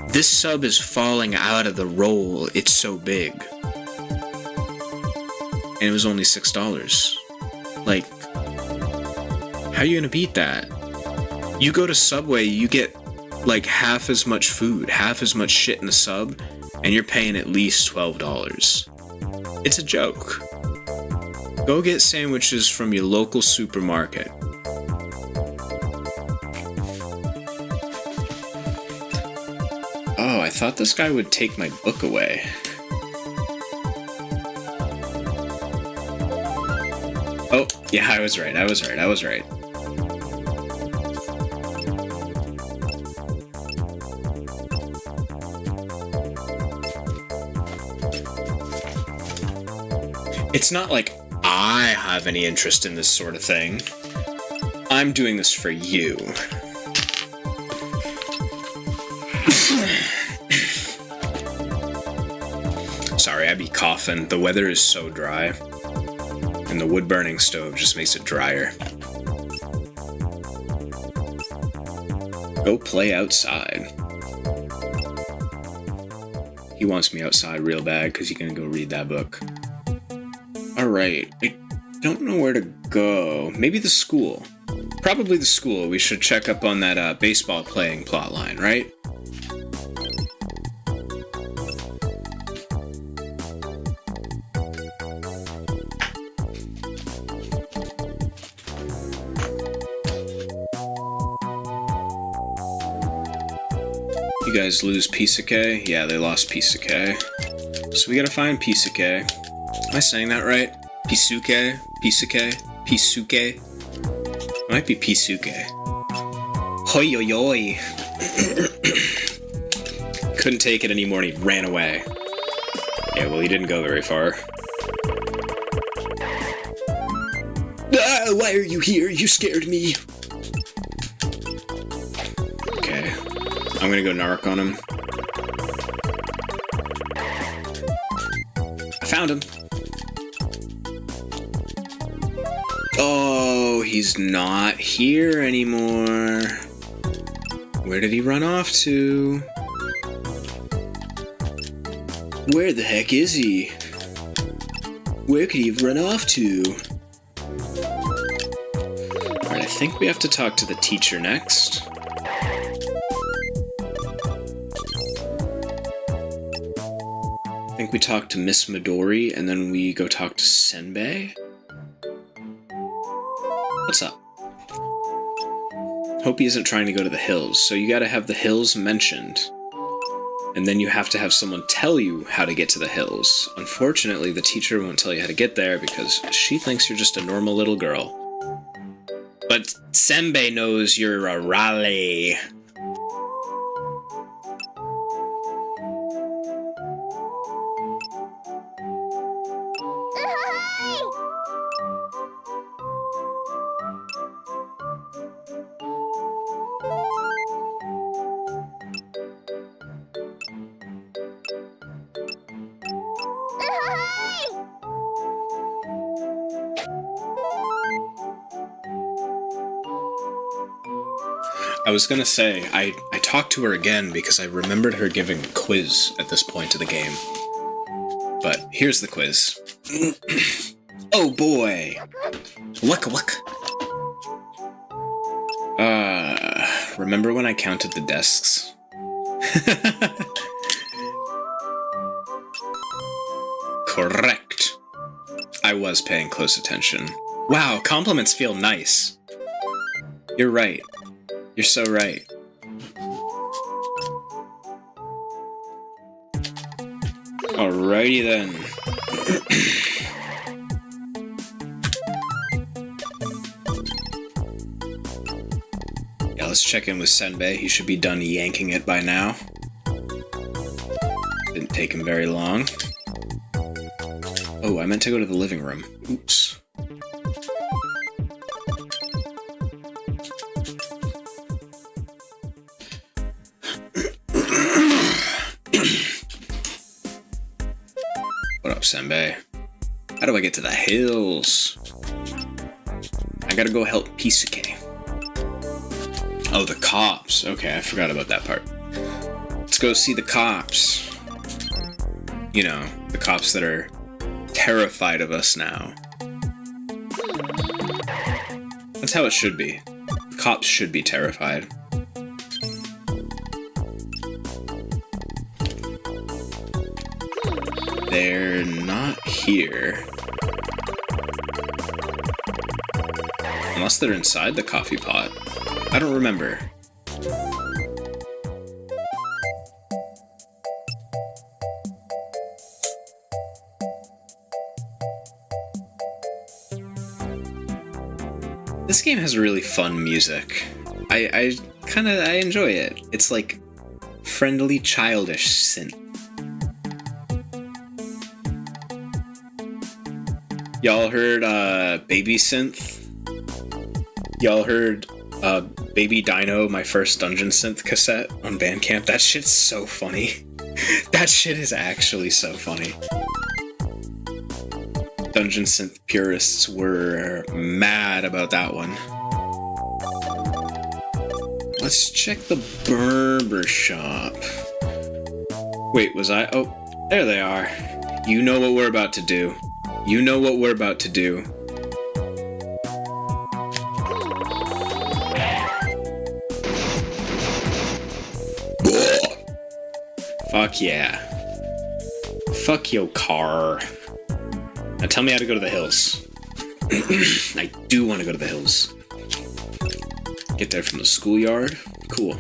This sub is falling out of the roll. It's so big. And it was only $6. Like, how are you gonna beat that? You go to Subway, you get like half as much food, half as much shit in the sub, and you're paying at least $12. It's a joke. Go get sandwiches from your local supermarket. Oh, I thought this guy would take my book away. Oh, yeah, I was right. It's not like I have any interest in this sort of thing. I'm doing this for you. Sorry, I be coughing. The weather is so dry. And the wood-burning stove just makes it drier. Go play outside. He wants me outside real bad because he's gonna go read that book. Alright, I don't know where to go. Maybe the school. Probably the school. We should check up on that baseball playing plotline, right? You guys lose Pisuke? Yeah, they lost Pisuke. So we gotta find Pisuke. Am I saying that right? Pisuke? Pisuke? Pisuke? It might be Pisuke. Hoi yo yoi! Couldn't take it anymore and he ran away. Yeah, well, he didn't go very far. Ah, why are you here? You scared me! Okay. I'm gonna go narc on him. I found him. Oh, he's not here anymore. Where did he run off to? Where the heck is he? Where could he have run off to? Alright, I think we have to talk to the teacher next. I think we talk to Miss Midori, and then we go talk to Senbei. What's up? Hope he isn't trying to go to the hills, so you gotta have the hills mentioned. And then you have to have someone tell you how to get to the hills. Unfortunately, the teacher won't tell you how to get there because she thinks you're just a normal little girl. But Senbei knows you're a raleigh. I was gonna say, I talked to her again because I remembered her giving a quiz at this point of the game. But here's the quiz. Oh boy! Waka waka! Remember when I counted the desks? Correct. I was paying close attention. Wow, compliments feel nice. You're right. You're so right. Alrighty then. Yeah, let's check in with Senbei. He should be done yanking it by now. Didn't take him very long. Oh, I meant to go to the living room. Oops. What up, Senbei? How do I get to the hills? I gotta go help Pisuke. Oh, the cops. Okay, I forgot about that part. Let's go see the cops. You know, the cops that are terrified of us now. That's how it should be. Cops should be terrified. They're not here. Unless they're inside the coffee pot. I don't remember. This game has really fun music. I enjoy it. It's like friendly, childish synth. Y'all heard Baby Synth? Y'all heard Baby Dino, my first Dungeon Synth cassette on Bandcamp? That shit's so funny. That shit is actually so funny. Dungeon Synth purists were mad about that one. Let's check the barber shop. Wait, was I? Oh, there they are. You know what we're about to do. You know what we're about to do. Fuck yeah. Fuck your car. Now tell me how to go to the hills. I do want to go to the hills. Get there from the schoolyard. Cool.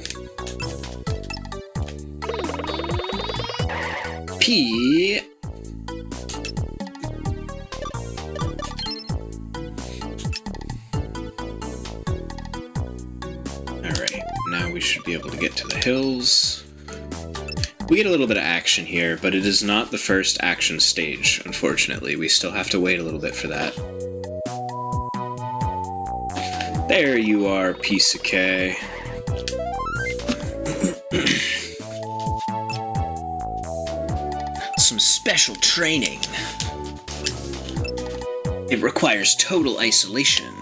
P. Alright, now we should be able to get to the hills. We get a little bit of action here, but it is not the first action stage, unfortunately. We still have to wait a little bit for that. There you are, piece of K. Some special training. It requires total isolation.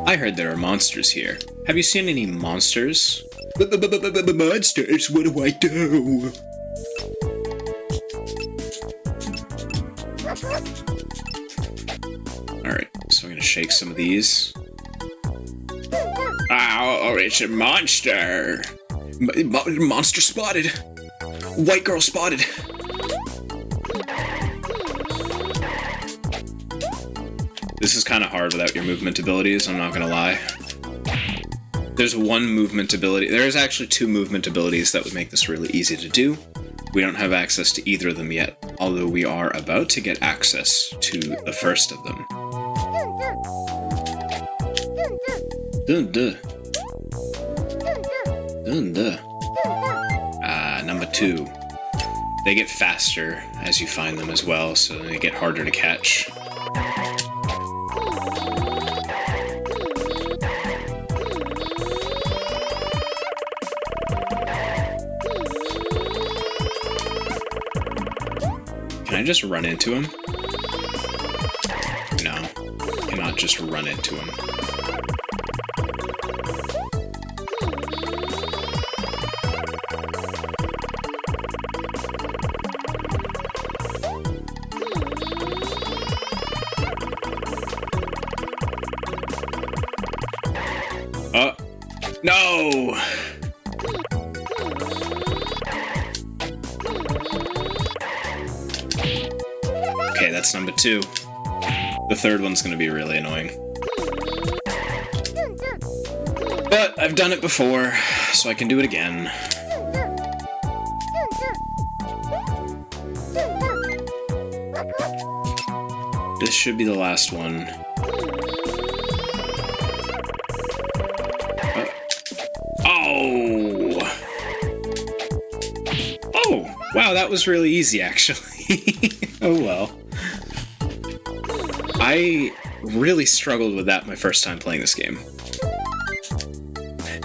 I heard there are monsters here. Have you seen any monsters? Monsters, what do I do? Alright, so I'm gonna shake some of these. Oh, it's a monster! Monster spotted! White girl spotted! This is kind of hard without your movement abilities, I'm not gonna lie. There's one movement ability. There's actually two movement abilities that would make this really easy to do. We don't have access to either of them yet, although we are about to get access to the first of them. Number 2. They get faster as you find them as well, so they get harder to catch. Can I just run into him? No, cannot just run into him. No! Okay, that's number 2. The third one's gonna be really annoying. But I've done it before, so I can do it again. This should be the last one. Oh! Oh! Wow, that was really easy, actually. Oh well. I really struggled with that my first time playing this game.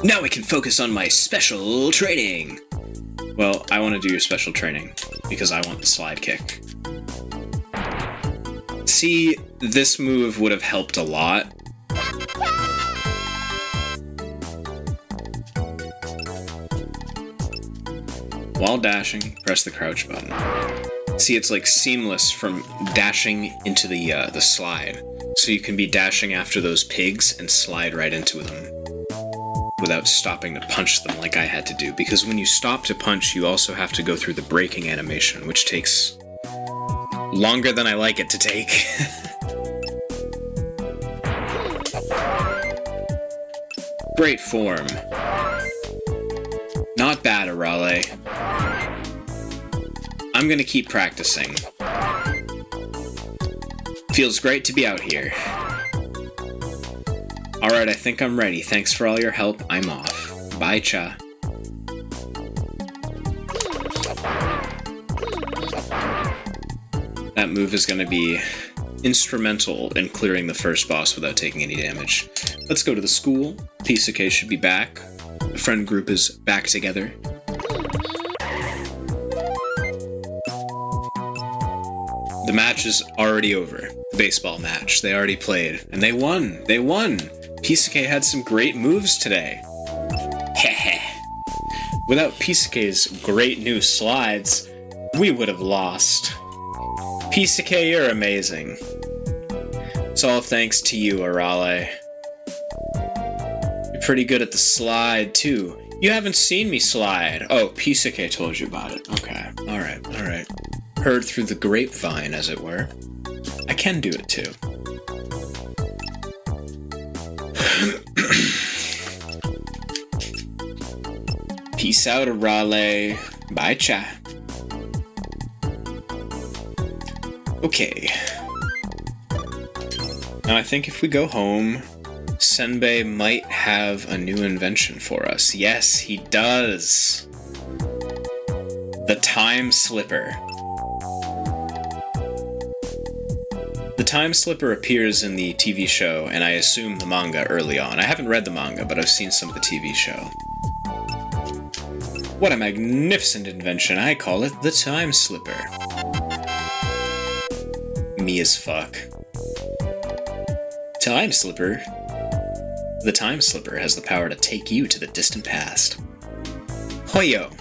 Now I can focus on my special training! Well, I want to do your special training, because I want the slide kick. See, this move would have helped a lot. While dashing, press the crouch button. See, it's like seamless from dashing into the slide. So you can be dashing after those pigs and slide right into them without stopping to punch them like I had to do. Because when you stop to punch, you also have to go through the braking animation, which takes longer than I like it to take. Great form. Not bad, Arale. I'm gonna keep practicing. Feels great to be out here. Alright, I think I'm ready. Thanks for all your help. I'm off. Bye, Cha. That move is gonna be instrumental in clearing the first boss without taking any damage. Let's go to the school. Pisuke should be back. The friend group is back together. The match is already over. The baseball match. They already played. And they won! They won! Pisuke had some great moves today. Heh. Without Pisuke's great new slides, we would have lost. Pisuke, you're amazing. It's all thanks to you, Arale. You're pretty good at the slide, too. You haven't seen me slide. Oh, Pisuke told you about it. Okay, alright. Heard through the grapevine, as it were. I can do it, too. Peace out, Arale. Bye, cha. Okay. Now I think if we go home, Senbei might have a new invention for us. Yes, he does. The Time Slipper. The Time Slipper appears in the TV show, and I assume the manga early on. I haven't read the manga, but I've seen some of the TV show. What a magnificent invention. I call it the Time Slipper. Me as fuck. Time Slipper. The Time Slipper has the power to take you to the distant past. Hoyo.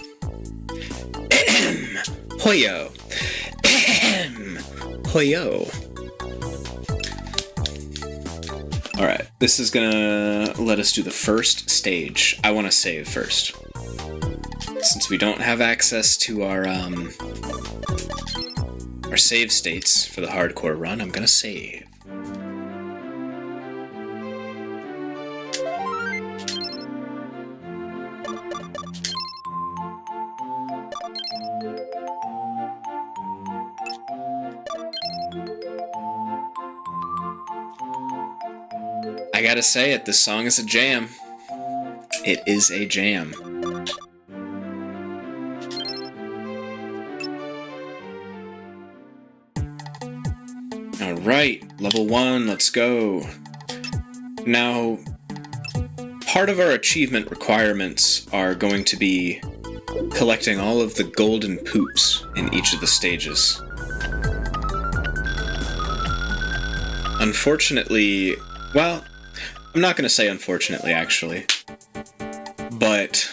Hoyo. Hoyo. Alright, this is gonna let us do the first stage. I want to save first. Since we don't have access to our save states for the hardcore run, I'm gonna save. I gotta say it, this song is a jam. It is a jam. Alright, level 1, let's go. Now, part of our achievement requirements are going to be collecting all of the golden poops in each of the stages. Unfortunately, well, I'm not going to say unfortunately, actually, but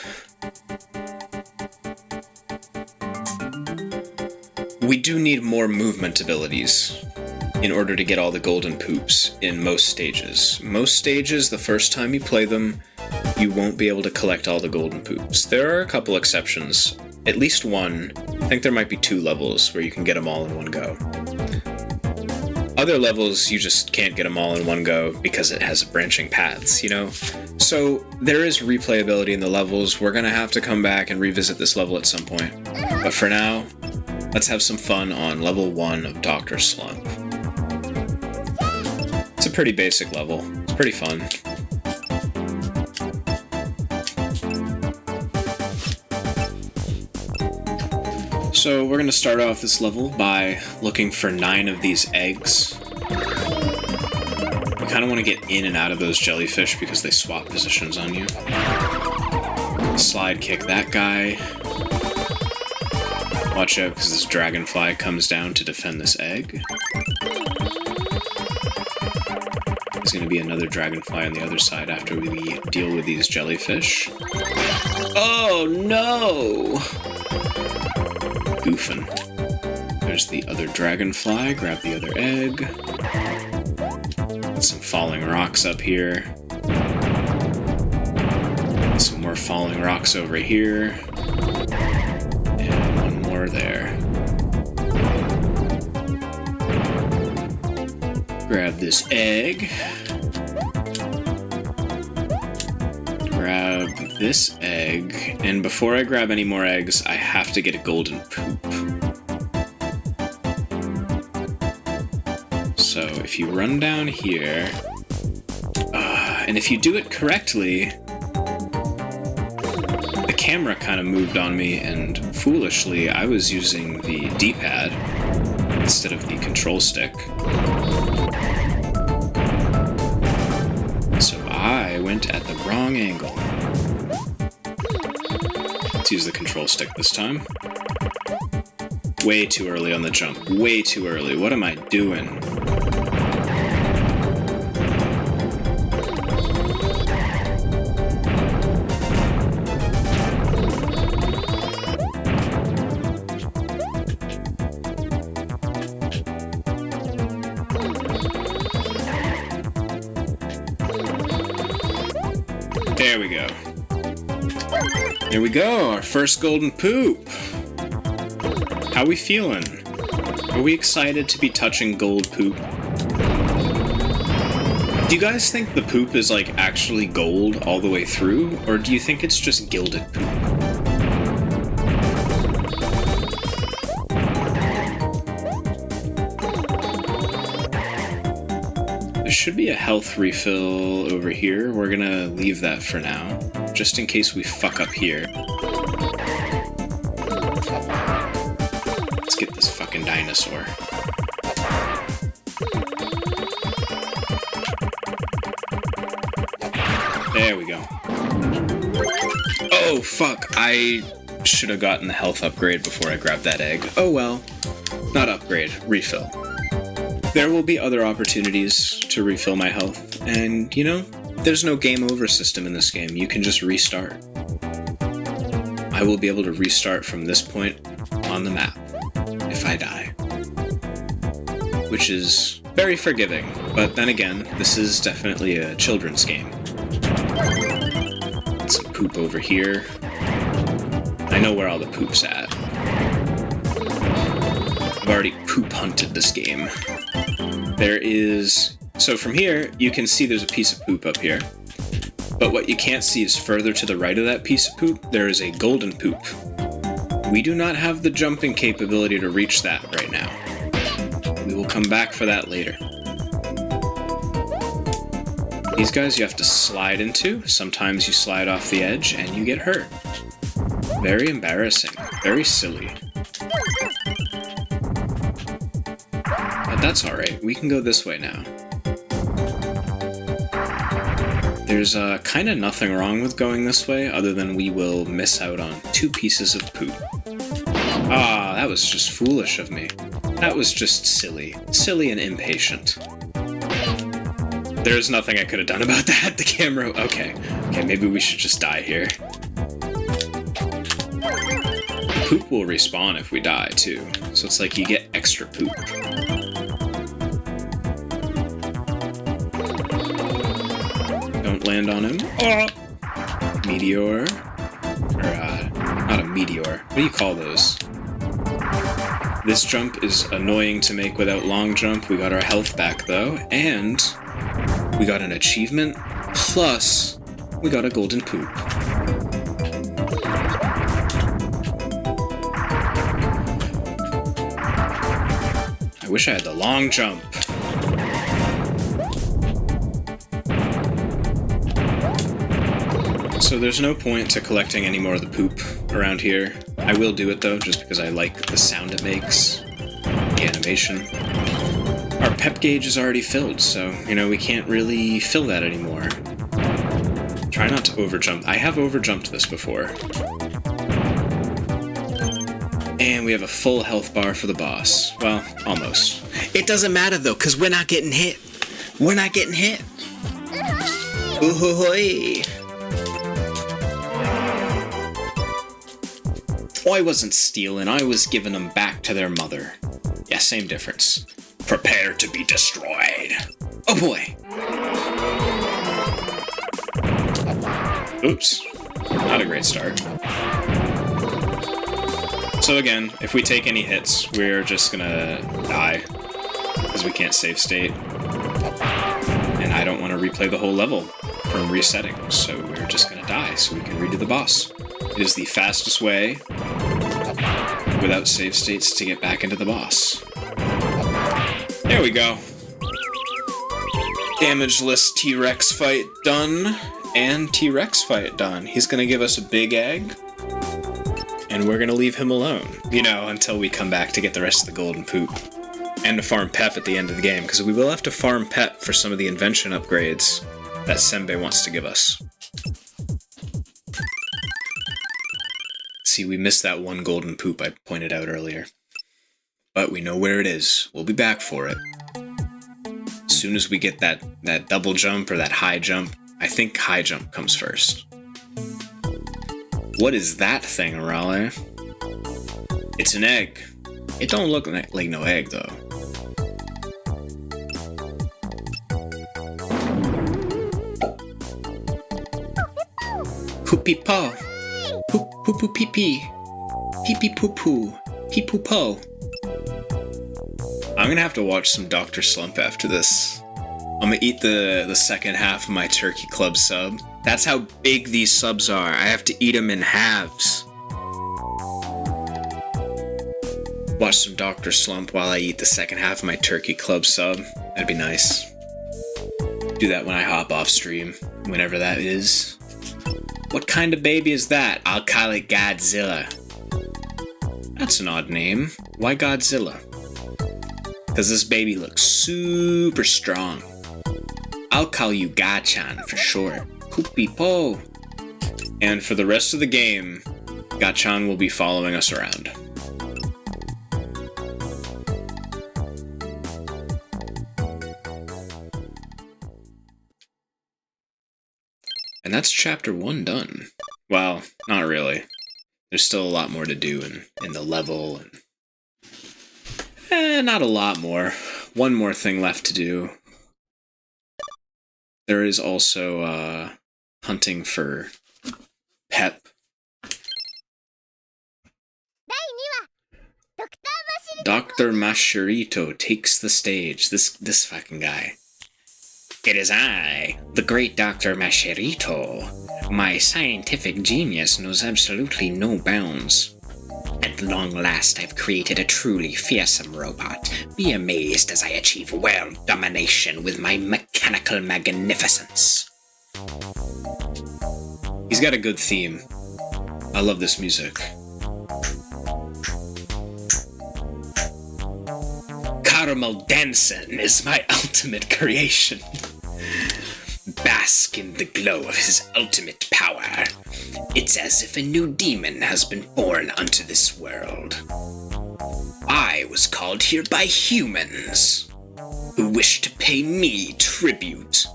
we do need more movement abilities in order to get all the golden poops in most stages. Most stages, the first time you play them, you won't be able to collect all the golden poops. There are a couple exceptions, at least one. I think there might be 2 levels where you can get them all in one go. Other levels, you just can't get them all in one go because it has branching paths, you know? So there is replayability in the levels. We're gonna have to come back and revisit this level at some point. But for now, let's have some fun on level 1 of Dr. Slump. It's a pretty basic level. It's pretty fun. So we're going to start off this level by looking for 9 of these eggs. You kind of want to get in and out of those jellyfish because they swap positions on you. Slide kick that guy. Watch out because this dragonfly comes down to defend this egg. There's going to be another dragonfly on the other side after we deal with these jellyfish. Oh no! Goofing. There's the other dragonfly. Grab the other egg. Got some falling rocks up here. Some more falling rocks over here. And one more there. Grab this egg. Grab this egg. And before I grab any more eggs, I have to get a golden poop. So if you run down here, and if you do it correctly, the camera kind of moved on me, and foolishly I was using the D-pad instead of the control stick. I went at the wrong angle. Let's use the control stick this time. Way too early on the jump. Way too early. What am I doing? There we go. There we go, our first golden poop. How we feeling? Are we excited to be touching gold poop? Do you guys think the poop is like actually gold all the way through, or do you think it's just gilded poop? There should be a health refill over here. We're gonna leave that for now, just in case we fuck up here. Let's get this fucking dinosaur. There we go. Oh, fuck. I should have gotten the health upgrade before I grabbed that egg. Oh well. Not upgrade, refill. There will be other opportunities to refill my health, and, you know, there's no game over system in this game. You can just restart. I will be able to restart from this point on the map if I die. Which is very forgiving, but then again, this is definitely a children's game. Some poop over here. I know where all the poop's at. I've already poop hunted this game. There is... So from here, you can see there's a piece of poop up here. But what you can't see is further to the right of that piece of poop, there is a golden poop. We do not have the jumping capability to reach that right now. We will come back for that later. These guys you have to slide into. Sometimes you slide off the edge and you get hurt. Very embarrassing. Very silly. But that's alright. We can go this way now. There's kind of nothing wrong with going this way, other than we will miss out on 2 pieces of poop. Ah, that was just foolish of me. That was just silly. Silly and impatient. There's nothing I could have done about that. The camera... Okay, maybe we should just die here. Poop will respawn if we die, too. So it's like you get extra poop. Don't land on him. Oh! Meteor. Or, not a meteor. What do you call those? This jump is annoying to make without long jump. We got our health back, though. And we got an achievement. Plus, we got a golden poop. I wish I had the long jump. So there's no point to collecting any more of the poop around here. I will do it though, just because I like the sound it makes, the animation. Our pep gauge is already filled, so, you know, we can't really fill that anymore. Try not to overjump. I have overjumped this before. And we have a full health bar for the boss. Well, almost. It doesn't matter though, because we're not getting hit. We're not getting hit. Ooh-hoo-hoo-y. I wasn't stealing, I was giving them back to their mother. Yeah, same difference. Prepare to be destroyed. Oh boy! Oops. Not a great start. So again, if we take any hits, we're just gonna die. Because we can't save state. And I don't want to replay the whole level from resetting, so we're just gonna die so we can redo the boss. It is the fastest way, without save states, to get back into the boss. There we go. Damageless T-Rex fight done, and T-Rex fight done. He's gonna give us a big egg, and we're gonna leave him alone. You know, until we come back to get the rest of the golden poop. And to farm Pep at the end of the game, because we will have to farm Pep for some of the invention upgrades. that Senbei wants to give us. See, we missed that one golden poop I pointed out earlier. But we know where it is. We'll be back for it. As soon as we get that double jump or that high jump, I think high jump comes first. What is that thing, Raleigh? It's an egg. It don't look like no egg, though. Poopy paw. Poop poo poo pee pee. Pee pee poo poo. Pee poo po. I'm gonna have to watch some Dr. Slump after this. I'm gonna eat the second half of my Turkey Club sub. That's how big these subs are. I have to eat them in halves. Watch some Dr. Slump while I eat the second half of my Turkey Club sub. That'd be nice. Do that when I hop off stream, whenever that is. What kind of baby is that? I'll call it Godzilla. That's an odd name. Why Godzilla? Because this baby looks super strong. I'll call you Gachan for short. Poopy po. And for the rest of the game, Gachan will be following us around. And that's chapter 1 done. Well, not really. There's still a lot more to do in the level, and not a lot more. One more thing left to do. There is also hunting for Pep. Dr. Mascherito takes the stage. This fucking guy. It is I, the great Dr. Mascherito. My scientific genius knows absolutely no bounds. At long last, I've created a truly fearsome robot. Be amazed as I achieve world domination with my mechanical magnificence. He's got a good theme. I love this music. Caramel dancing is my ultimate creation. Bask in the glow of his ultimate power. It's as if a new demon has been born unto this world. I was called here by humans, who wish to pay me tribute.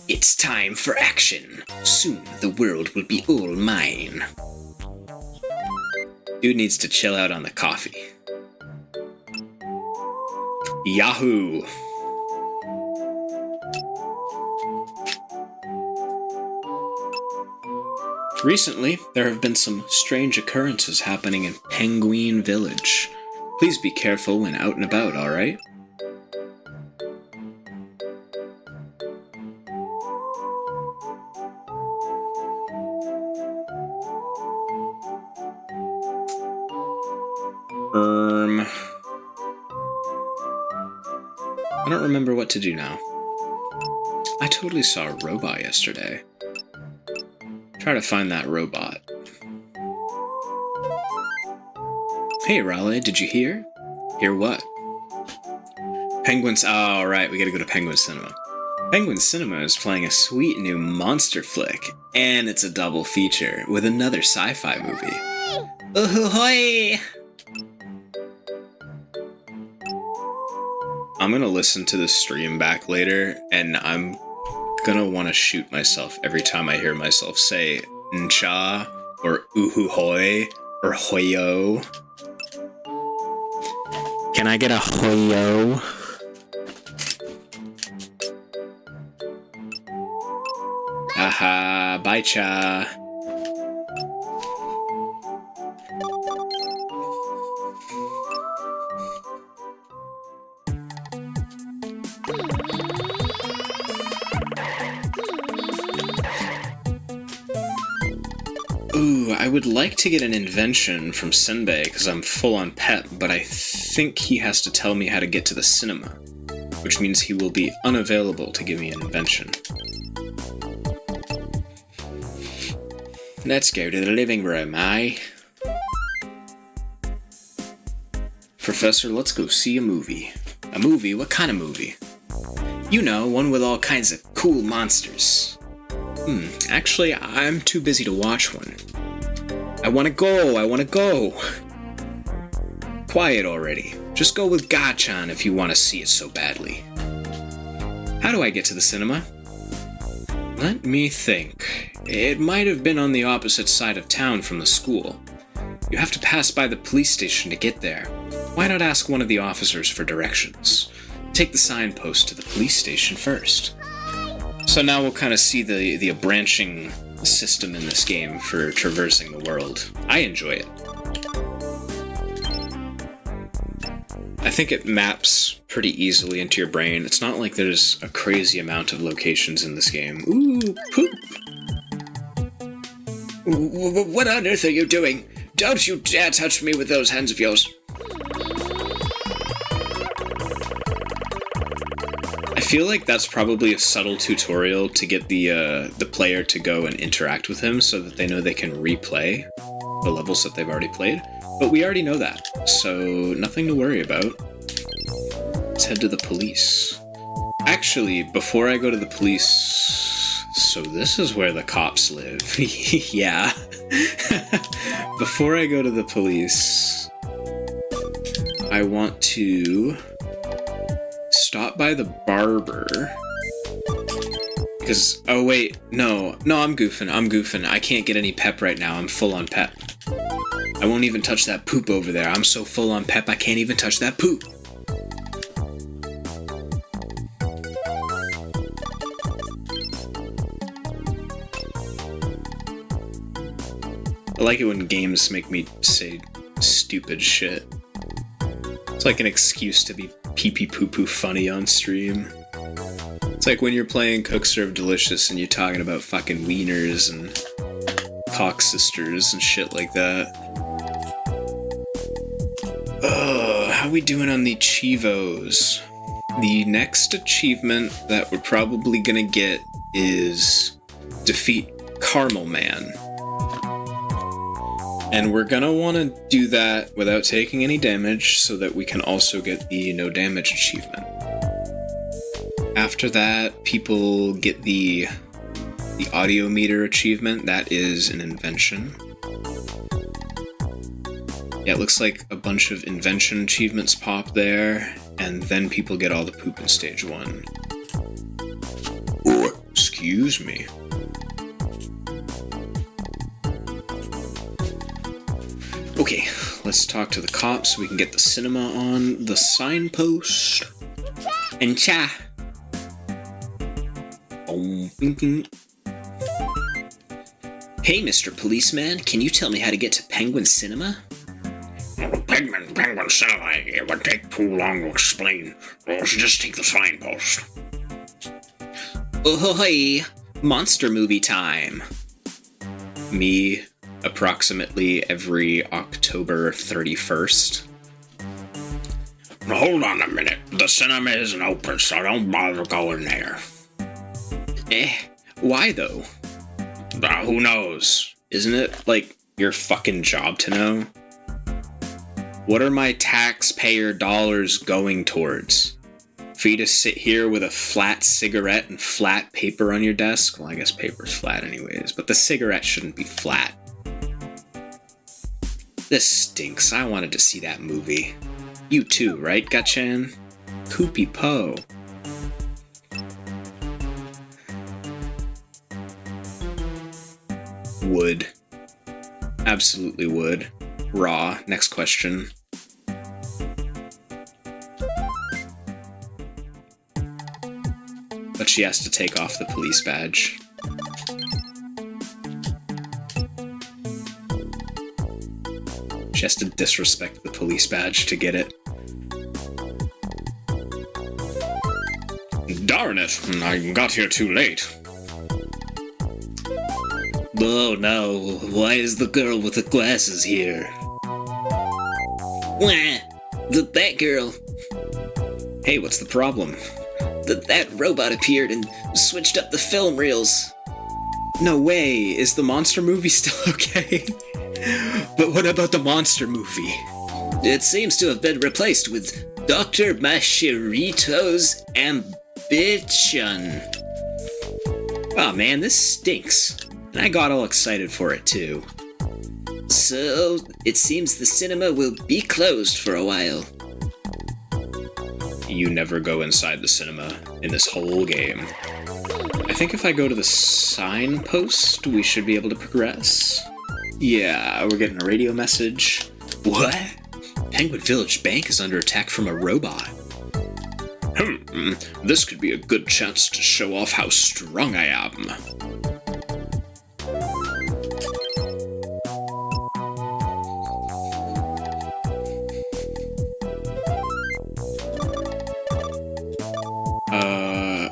It's time for action. Soon the world will be all mine. Dude needs to chill out on the coffee. Yahoo! Recently, there have been some strange occurrences happening in Penguin Village. Please be careful when out and about, alright? I don't remember what to do now. I totally saw a robot yesterday. Try to find that robot. Hey, Raleigh, did you hear? Hear what? Penguins. Oh, right, we gotta go to Penguin Cinema. Penguin Cinema is playing a sweet new monster flick, and it's a double feature with another sci-fi movie. Ooh-hoo-hoy! I'm gonna listen to the stream back later, and I'm gonna want to shoot myself every time I hear myself say ncha, or oohoo-hoy, or hoyo. Can I get a hoyo? Aha, bye cha. Ooh, I would like to get an invention from Senbei because I'm full on pep, but I think he has to tell me how to get to the cinema, which means he will be unavailable to give me an invention. Let's go to the living room, aye? Professor, let's go see a movie. A movie? What kind of movie? You know, one with all kinds of cool monsters. Actually, I'm too busy to watch one. I wanna go! Quiet already. Just go with Gachan if you want to see it so badly. How do I get to the cinema? Let me think. It might have been on the opposite side of town from the school. You have to pass by the police station to get there. Why not ask one of the officers for directions? Take the signpost to the police station first. So now we'll kind of see the branching system in this game for traversing the world. I enjoy it. I think it maps pretty easily into your brain. It's not like there's a crazy amount of locations in this game. Ooh, poop! What on earth are you doing? Don't you dare touch me with those hands of yours! I feel like that's probably a subtle tutorial to get the player to go and interact with him so that they know they can replay the levels that they've already played. But we already know that, so nothing to worry about. Let's head to the police. Actually, before I go to the police... So this is where the cops live. Yeah. Before I go to the police, I want to stop by the barber. Because, oh wait, no, I'm goofing. I can't get any pep right now. I'm full on pep. I won't even touch that poop over there. I'm so full on pep, I can't even touch that poop. I like it when games make me say stupid shit. It's like an excuse to be pee-pee-poo-poo funny on stream. It's like when you're playing Cook Serve Delicious and you're talking about fucking wieners and cock sisters and shit like that. How we doing on the Chivos? The next achievement that we're probably gonna get is defeat Caramel Man. And we're gonna want to do that without taking any damage so that we can also get the no damage achievement. After that, people get the audio meter achievement. That is an invention. Yeah, it looks like a bunch of invention achievements pop there, and then people get all the poop in stage 1. Oh, excuse me. Okay, let's talk to the cops so we can get the cinema on the signpost. And cha! Hey, Mr. Policeman, can you tell me how to get to Penguin Cinema? Penguin Cinema, it would take too long to explain. Let's just take the signpost. Ahoy! Monster movie time! Me, approximately every October 31st. Now, hold on a minute. The cinema isn't open, so don't bother going there. Why though? Who knows? Isn't it, like, your fucking job to know? What are my taxpayer dollars going towards? For you to sit here with a flat cigarette and flat paper on your desk? Well, I guess paper's flat anyways, but the cigarette shouldn't be flat. This stinks. I wanted to see that movie. You too, right, Gachan? Poopy Po. Would. Absolutely would. Raw. Next question. But she has to take off the police badge. She has to disrespect the police badge to get it. Darn it, I got here too late. Oh no, why is the girl with the glasses here? Wah, that girl. Hey, what's the problem? That robot appeared and switched up the film reels. No way, is the monster movie still okay? But what about the monster movie? It seems to have been replaced with Dr. Mashirito's bitchin'. Oh man, this stinks. And I got all excited for it too. So, it seems the cinema will be closed for a while. You never go inside the cinema in this whole game. I think if I go to the signpost, we should be able to progress. Yeah, we're getting a radio message. What? Penguin Village Bank is under attack from a robot. This could be a good chance to show off how strong I am.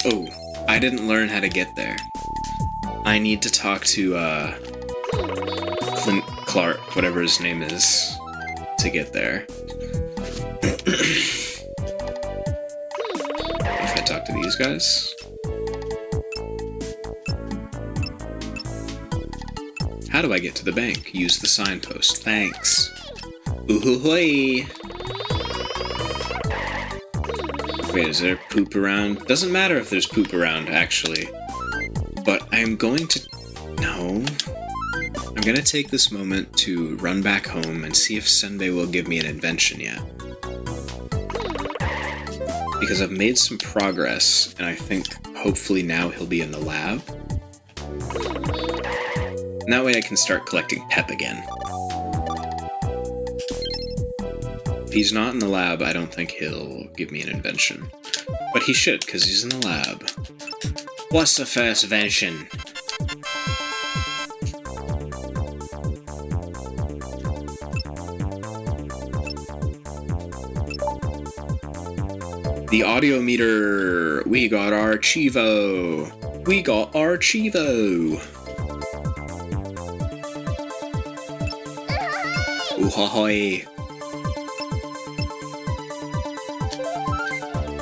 Oh, I didn't learn how to get there. I need to talk to, Clint Clark, whatever his name is, to get there. If I talk to these guys? How do I get to the bank? Use the signpost. Thanks. Ooh-hoo-hoy. Wait, is there poop around? Doesn't matter if there's poop around, actually. But I'm going to... No. I'm gonna take this moment to run back home and see if Senbei will give me an invention yet. Because I've made some progress, and I think hopefully now he'll be in the lab. And that way I can start collecting pep again. If he's not in the lab, I don't think he'll give me an invention. But he should, because he's in the lab. What's the first invention? The audio meter! We got our Chivo! We got our Chivo! Ooh-ha-hoy!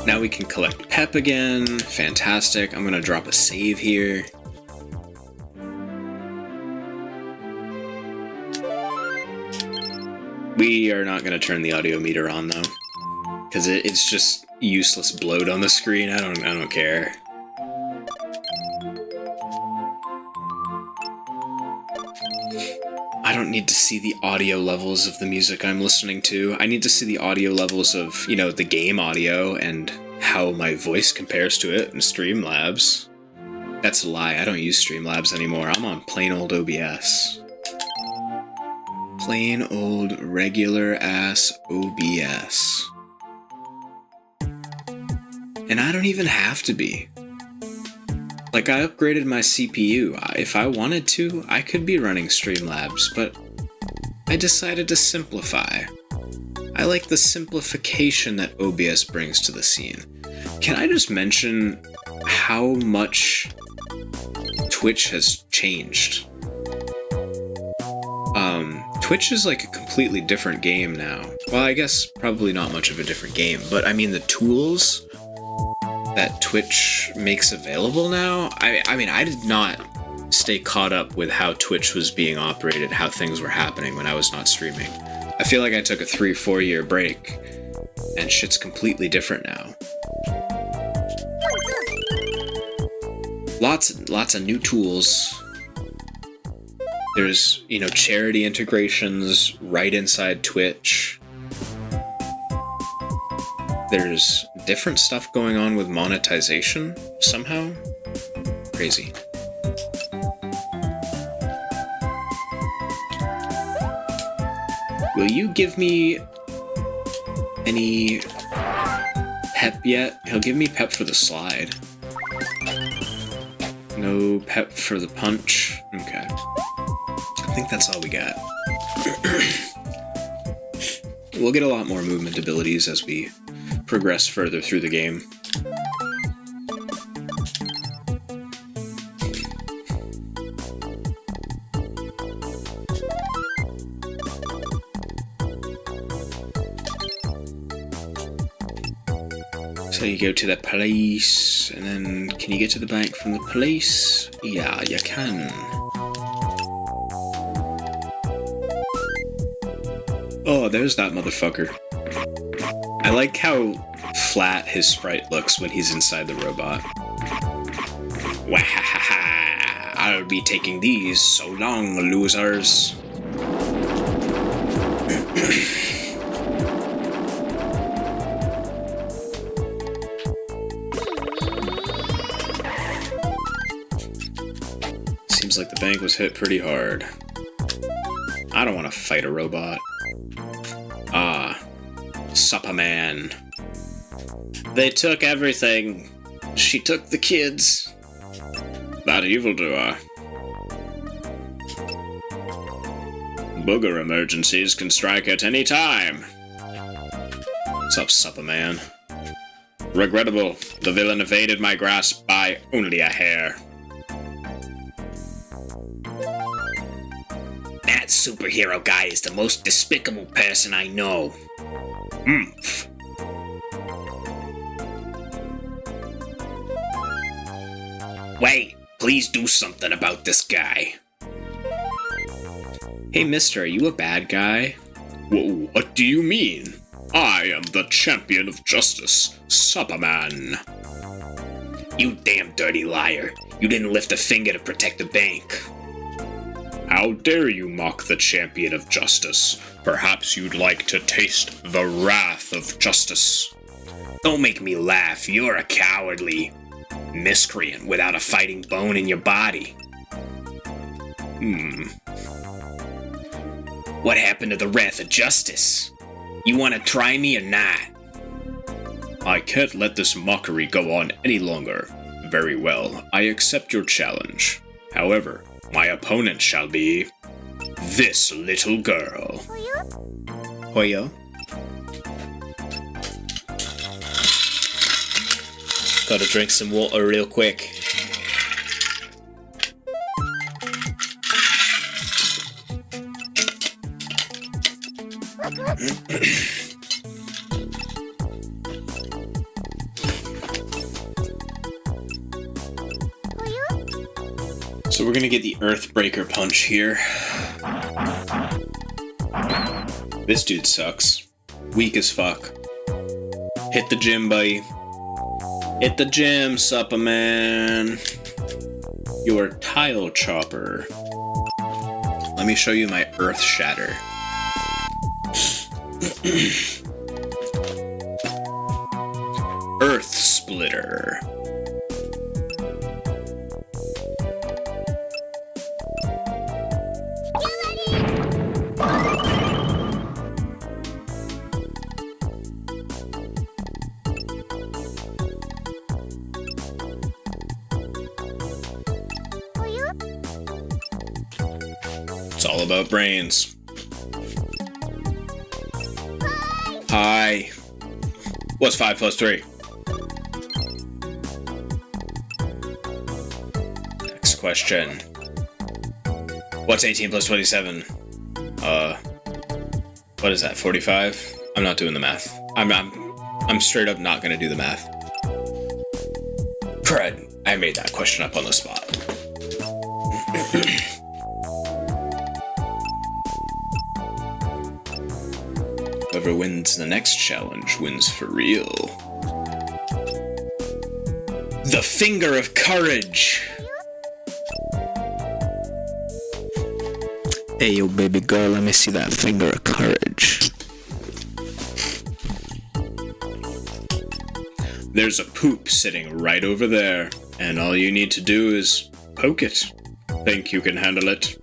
Now we can collect pep again. Fantastic. I'm gonna drop a save here. We are not gonna turn the audio meter on though, because it's just useless bloat on the screen. I don't care. I don't need to see the audio levels of the music I'm listening to. I need to see the audio levels of, you know, the game audio and how my voice compares to it in Streamlabs. That's a lie. I don't use Streamlabs anymore. I'm on plain old OBS. Plain old regular ass OBS. And I don't even have to be. Like, I upgraded my CPU. If I wanted to, I could be running Streamlabs, but I decided to simplify. I like the simplification that OBS brings to the scene. Can I just mention how much Twitch has changed? Twitch is like a completely different game now. Well, I guess probably not much of a different game, but I mean the tools that Twitch makes available now. I mean, I did not stay caught up with how Twitch was being operated, how things were happening when I was not streaming. I feel like I took a 3-4 year break, and shit's completely different now. Lots of new tools. There's, you know, charity integrations right inside Twitch. There's different stuff going on with monetization, somehow. Crazy. Will you give me any pep yet? He'll give me pep for the slide. No pep for the punch. Okay. I think that's all we got. We'll get a lot more movement abilities as we progress further through the game. So you go to the police, and then can you get to the bank from the police? Yeah, you can. Oh, there's that motherfucker. I like how flat his sprite looks when he's inside the robot. Wahahaha! I'll be taking these so long, losers. Seems like the bank was hit pretty hard. I don't want to fight a robot. Ah, Supperman. They took everything. She took the kids. That evildoer. Booger emergencies can strike at any time. What's up, Supperman? Regrettable, the villain evaded my grasp by only a hair. That superhero guy is the most despicable person I know. Oomph. Wait, please do something about this guy. Hey, mister, are you a bad guy? What do you mean? I am the champion of justice, Supperman. You damn dirty liar. You didn't lift a finger to protect the bank. How dare you mock the champion of justice? Perhaps you'd like to taste the wrath of justice. Don't make me laugh. You're a cowardly miscreant without a fighting bone in your body. What happened to the wrath of justice? You want to try me or not? I can't let this mockery go on any longer. Very well, I accept your challenge. However, my opponent shall be this little girl. Hoyo? Gotta drink some water real quick. So we're gonna get the Earthbreaker punch here. This dude sucks. Weak as fuck. Hit the gym, buddy. Hit the gym, Supperman. Your tile chopper. Let me show you my Earth Shatter. Earth Splitter. It's all about brains. Hi. What's 5 plus 3? Next question. What's 18 plus 27? What is that, 45? I'm not doing the math. I'm straight up not gonna do the math. Crud, I made that question up on the spot. Whoever wins the next challenge wins for real. The Finger of Courage! Hey, yo, baby girl, let me see that Finger of Courage. There's a poop sitting right over there, and all you need to do is poke it. Think you can handle it?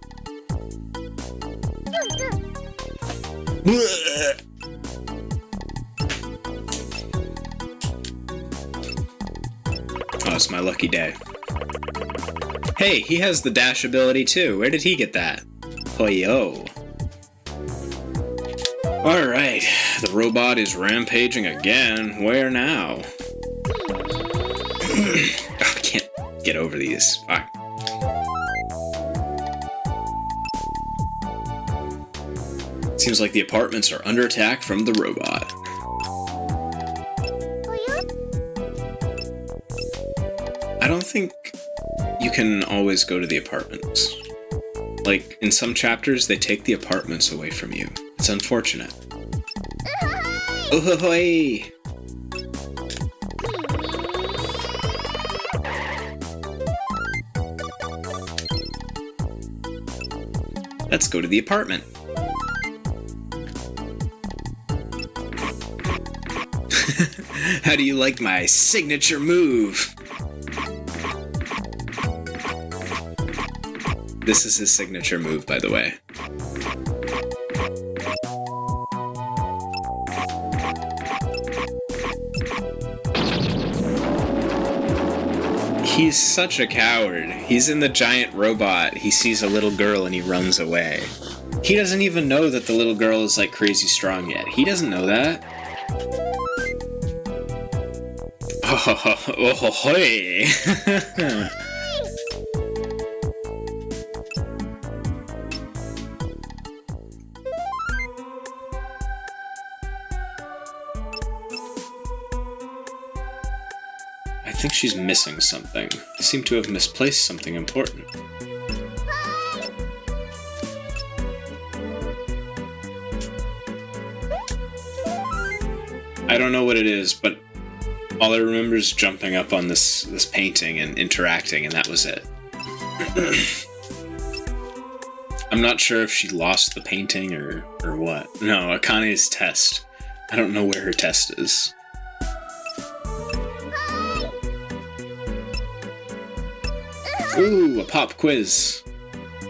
Oh, it's my lucky day. Hey, he has the dash ability too. Where did he get that? Oh, yo. Alright, the robot is rampaging again. Where now? I can't get over these. Fuck. Seems like the apartments are under attack from the robot. I don't think you can always go to the apartments. Like, in some chapters, they take the apartments away from you. It's unfortunate. Oh, Let's go to the apartment. How do you like my signature move? This is his signature move, by the way. He's such a coward. He's in the giant robot. He sees a little girl and he runs away. He doesn't even know that the little girl is like crazy strong yet. He doesn't know that. Oh, hey. I think she's missing something. I seem to have misplaced something important. I don't know what it is, but all I remember is jumping up on this painting and interacting, and that was it. I'm not sure if she lost the painting or what. No, Akane's test. I don't know where her test is. Ooh, a pop quiz.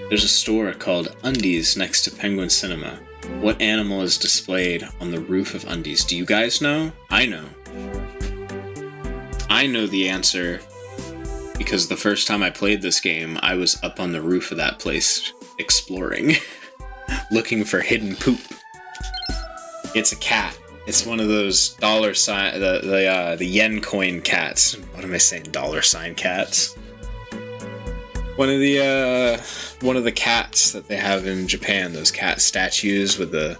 There's a store called Undies next to Penguin Cinema. What animal is displayed on the roof of Undies? Do you guys know? I know. I know the answer because the first time I played this game, I was up on the roof of that place exploring, looking for hidden poop. It's a cat. It's one of those dollar sign, the yen coin cats. What am I saying? Dollar sign cats. One of the cats that they have in Japan. Those cat statues with the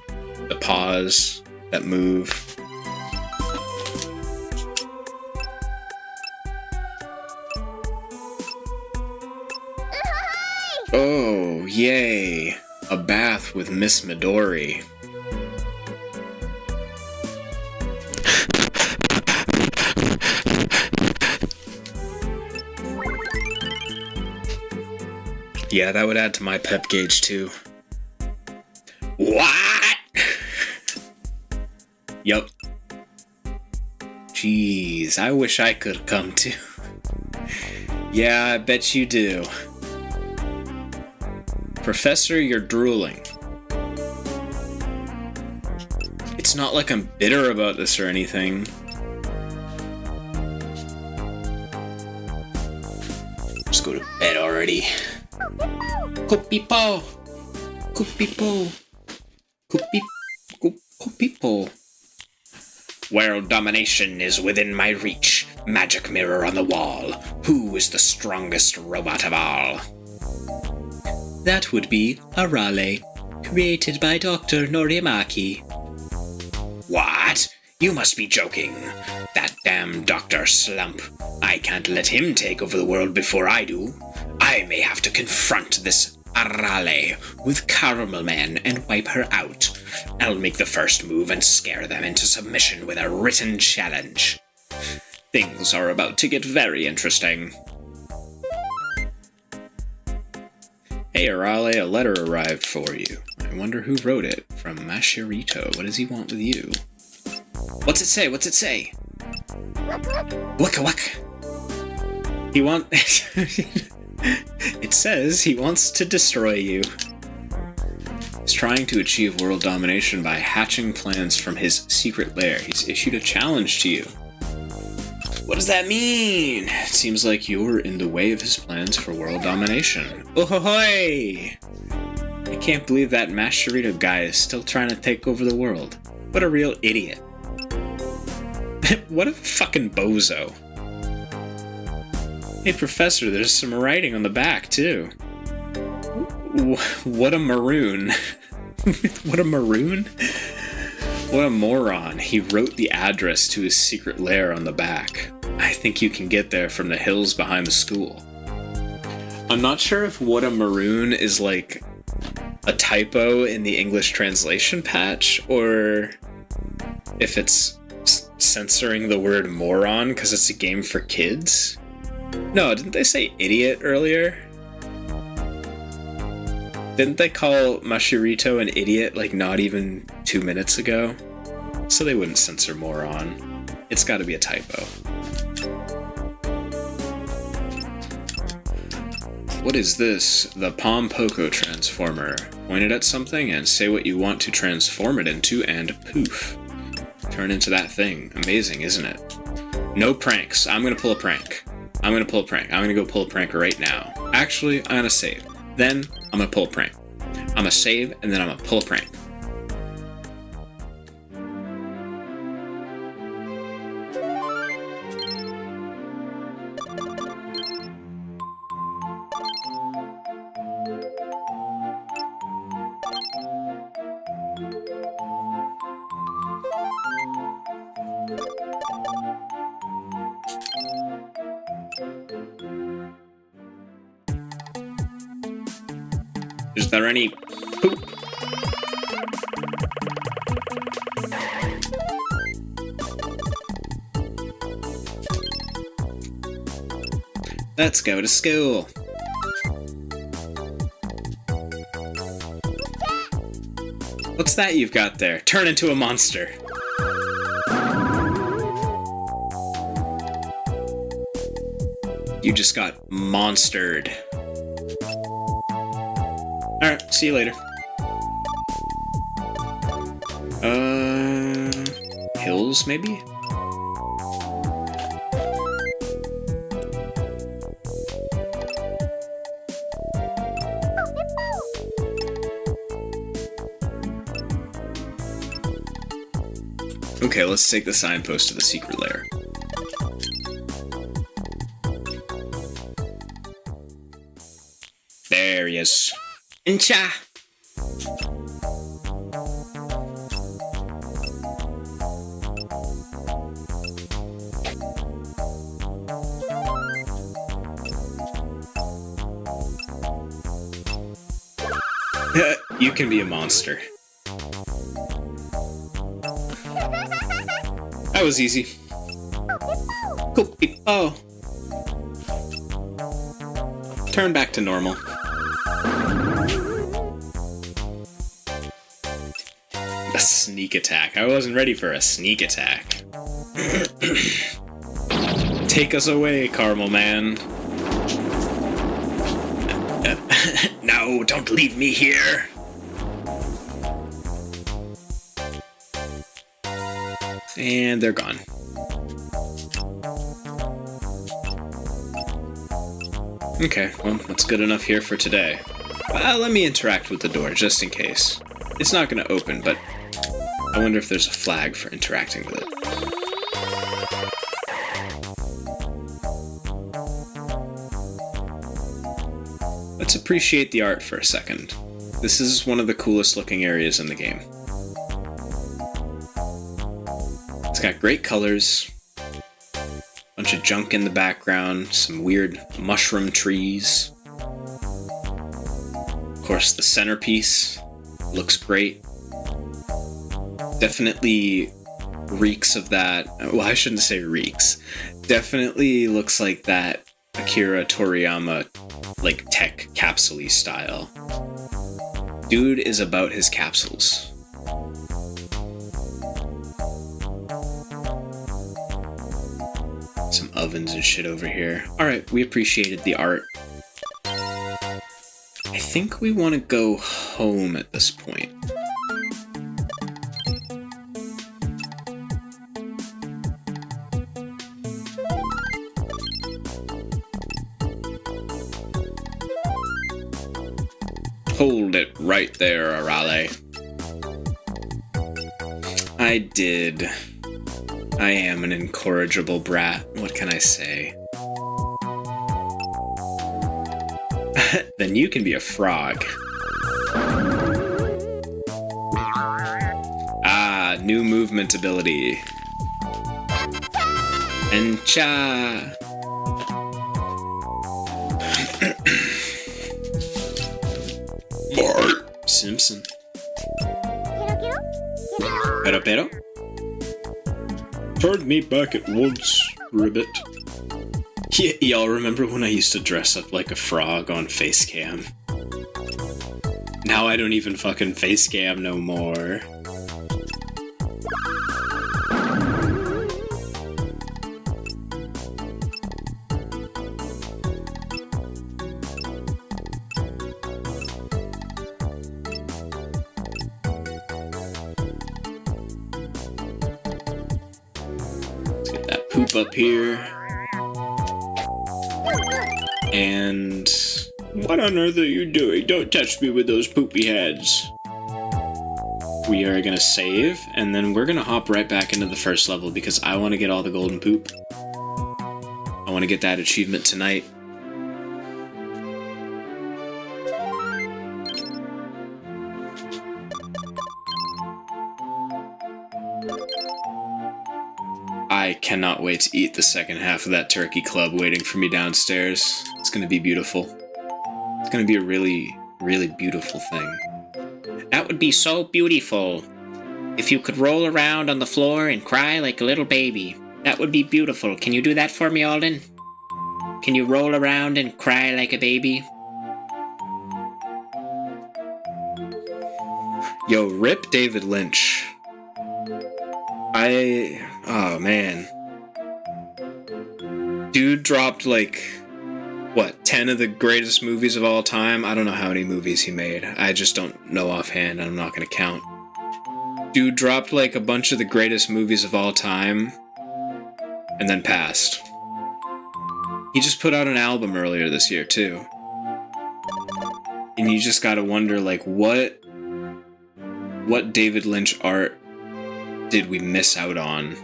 paws that move. Oh, yay! A bath with Miss Midori. Yeah, that would add to my pep gauge too. What? Yup. Jeez, I wish I could come too. Yeah, I bet you do. Professor, you're drooling. It's not like I'm bitter about this or anything. Just go to bed already. Kupipo! Kupipo! Kupipo! World domination is within my reach. Magic mirror on the wall. Who is the strongest robot of all? That would be Arale, created by Dr. Norimaki. What? You must be joking. That damn Dr. Slump. I can't let him take over the world before I do. I may have to confront this Arale with Caramel Man and wipe her out. I'll make the first move and scare them into submission with a written challenge. Things are about to get very interesting. Hey Arale, a letter arrived for you. I wonder who wrote it. From Mashirito. What does he want with you? What's it say? What's it say? Waka waka. He It says he wants to destroy you. He's trying to achieve world domination by hatching plans from his secret lair. He's issued a challenge to you. What does that mean? It seems like you're in the way of his plans for world domination. Oh-ho-hoy! I can't believe that Mashirito guy is still trying to take over the world. What a real idiot. What a fucking bozo. Hey, Professor, there's some writing on the back, too. What a maroon. What a maroon? What a moron. He wrote the address to his secret lair on the back. I think you can get there from the hills behind the school. I'm not sure if what a maroon is like a typo in the English translation patch, or if it's censoring the word moron because it's a game for kids. No, didn't they say idiot earlier? Didn't they call Mashirito an idiot like not even 2 minutes ago? So they wouldn't censor moron. It's gotta be a typo. What is this? The Palm Poco transformer. Point it at something and say what you want to transform it into and poof. Turn into that thing. Amazing, isn't it? No pranks. I'm gonna pull a prank. I'm gonna go pull a prank right now. Actually, I'm gonna save. Then, I'm gonna pull a prank. I'm gonna save, and then I'm gonna pull a prank. Is there any poop? Let's go to school. What's that you've got there? Turn into a monster. You just got monstered. Alright, see you later. Hills, maybe? Okay, let's take the signpost to the secret lair. There he is. Incha! You can be a monster. That was easy. Cool. Oh. Turn back to normal. A sneak attack. I wasn't ready for a sneak attack. Take us away, Caramel Man. No, don't leave me here. And they're gone. Okay, well, that's good enough here for today. Let me interact with the door, just in case. It's not going to open, but I wonder if there's a flag for interacting with it. Let's appreciate the art for a second. This is one of the coolest looking areas in the game. It's got great colors, bunch of junk in the background, some weird mushroom trees. Of course, the centerpiece looks great. Definitely reeks of that. Well, I shouldn't say reeks. Definitely looks like that Akira Toriyama, like, tech capsule-y style. Dude is about his capsules. Some ovens and shit over here. Alright, we appreciated the art. I think we want to go home at this point. Hold it right there, Arale. I did. I am an incorrigible brat. What can I say? Then you can be a frog. Ah, new movement ability. Encha! Bart Simpson. Pero? Turn me back at once, Ribbit. Y'all remember when I used to dress up like a frog on Facecam? Now I don't even fucking face cam no more. Let's get that poop up here. And what on earth are you doing? Don't touch me with those poopy heads. We are gonna save, and then we're gonna hop right back into the first level because I want to get all the golden poop. I want to get that achievement tonight. I cannot wait to eat the second half of that turkey club waiting for me downstairs. It's gonna be beautiful. It's gonna be a really, really beautiful thing. That would be so beautiful. If you could roll around on the floor and cry like a little baby. That would be beautiful. Can you do that for me, Alden? Can you roll around and cry like a baby? Yo, rip David Lynch. Oh man. Dude dropped like, what, 10 of the greatest movies of all time? I don't know how many movies he made. I just don't know offhand, and I'm not gonna count. Dude dropped like a bunch of the greatest movies of all time, and then passed. He just put out an album earlier this year, too. And you just gotta wonder, like, what David Lynch art did we miss out on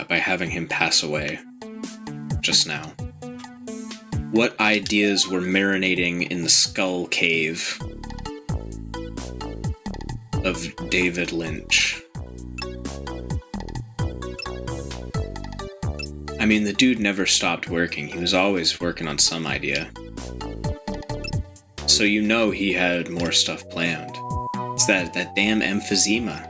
by having him pass away just now? What ideas were marinating in the skull cave of David Lynch? I mean, the dude never stopped working. He was always working on some idea. So you know he had more stuff planned. It's that damn emphysema.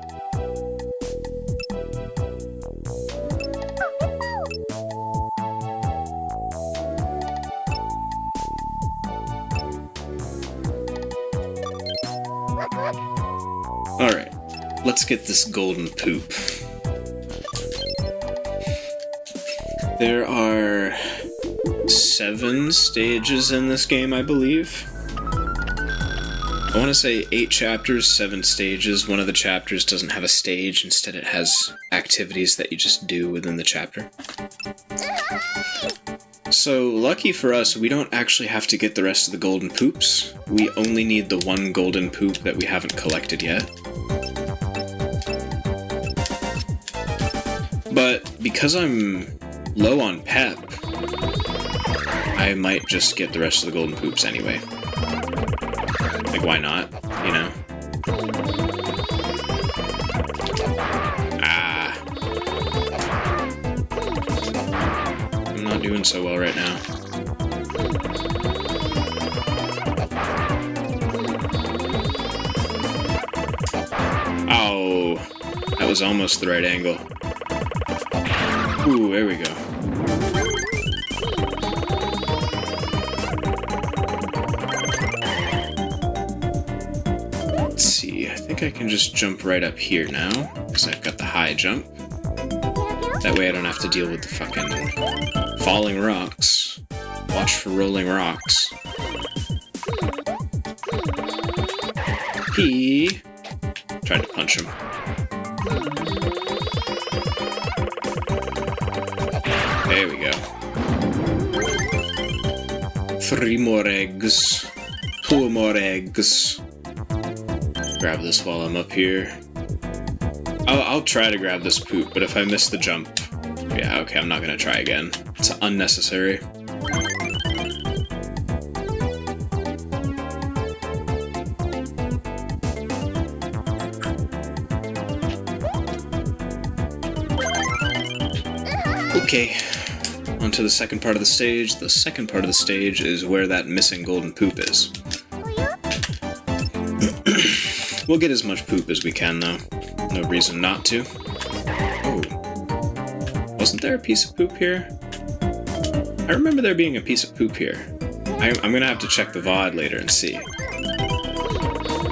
Alright, let's get this golden poop. There are 7 stages in this game, I believe. I want to say 8 chapters, 7 stages. One of the chapters doesn't have a stage, instead it has activities that you just do within the chapter. So, lucky for us, we don't actually have to get the rest of the golden poops. We only need the 1 golden poop that we haven't collected yet. But because I'm low on pep, I might just get the rest of the golden poops anyway. Like, why not? You know? Ah. I'm not doing so well right now. Oh. That was almost the right angle. Ooh, there we go. Let's see, I think I can just jump right up here now, because I've got the high jump. That way I don't have to deal with the fucking falling rocks. Watch for rolling rocks. He tried to punch him. There we go. 3 more eggs. 2 more eggs. Grab this while I'm up here. I'll try to grab this poop, but if I miss the jump... Yeah, okay, I'm not gonna try again. It's unnecessary. Okay, on to the second part of the stage. The second part of the stage is where that missing golden poop is. We'll get as much poop as we can, though. No reason not to. Oh. Wasn't there a piece of poop here? I remember there being a piece of poop here. I'm gonna have to check the VOD later and see.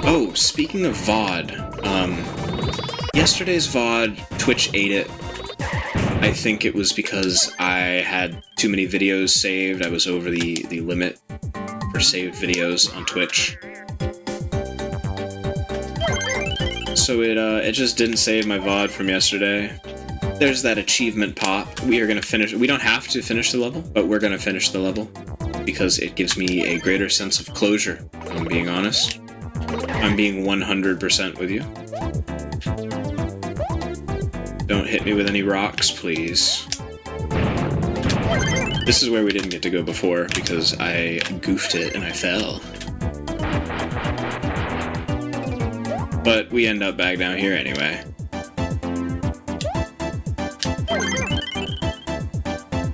Oh, speaking of VOD, yesterday's VOD, Twitch ate it. I think it was because I had too many videos saved. I was over the limit for saved videos on Twitch. So it just didn't save my VOD from yesterday. There's that achievement pop. We are gonna finish. We don't have to finish the level, but we're gonna finish the level because it gives me a greater sense of closure, if I'm being honest. I'm being 100% with you. Don't hit me with any rocks, please. This is where we didn't get to go before because I goofed it and I fell. But we end up back down here anyway.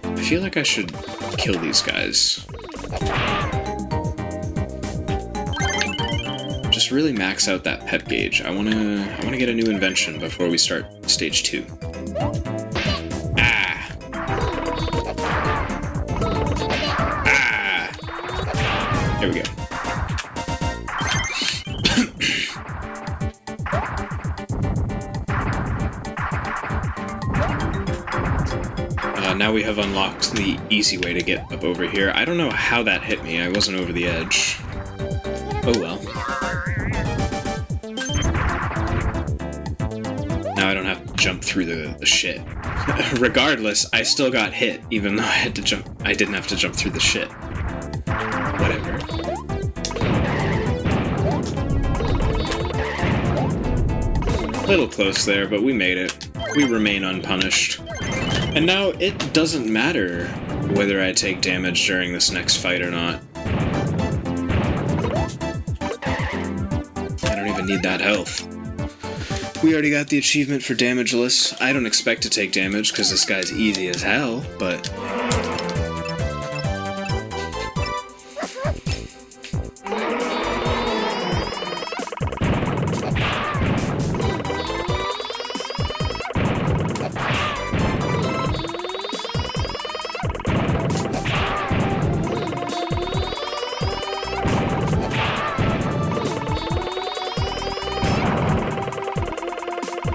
I feel like I should kill these guys. Just really max out that pep gauge. I wanna get a new invention before we start stage 2. Ah! Ah! There we go. Now we have unlocked the easy way to get up over here. I don't know how that hit me. I wasn't over the edge. Oh well. Now I don't have to jump through the shit. Regardless, I still got hit, even though I had to jump. I didn't have to jump through the shit. Whatever. Little close there, but we made it. We remain unpunished. And now it doesn't matter whether I take damage during this next fight or not. I don't even need that health. We already got the achievement for damageless. I don't expect to take damage because this guy's easy as hell, but...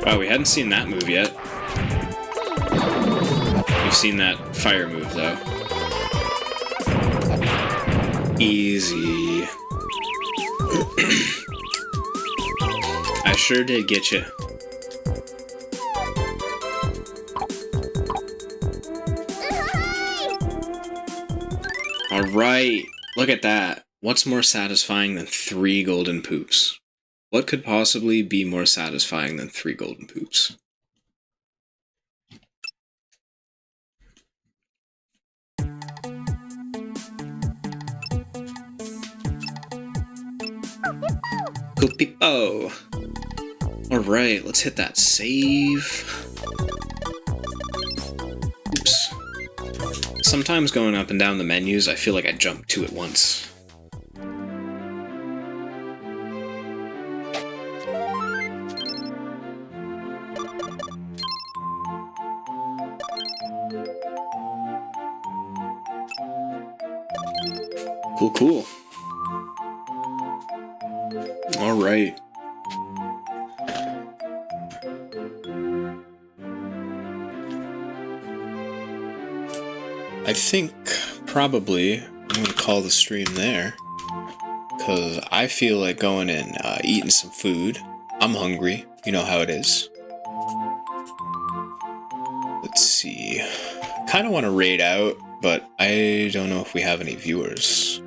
Wow, we hadn't seen that move yet. We've seen that fire move, though. Easy. I sure did get you. Alright, look at that. What's more satisfying than 3 golden poops? What could possibly be more satisfying than 3 golden poops? Cool-peepo! Alright, let's hit that save. Oops. Sometimes going up and down the menus, I feel like I jump 2 at once. Cool, cool. All right. I think probably I'm going to call the stream there because I feel like going and eating some food. I'm hungry. You know how it is. Let's see. Kind of want to raid out, but I don't know if we have any viewers.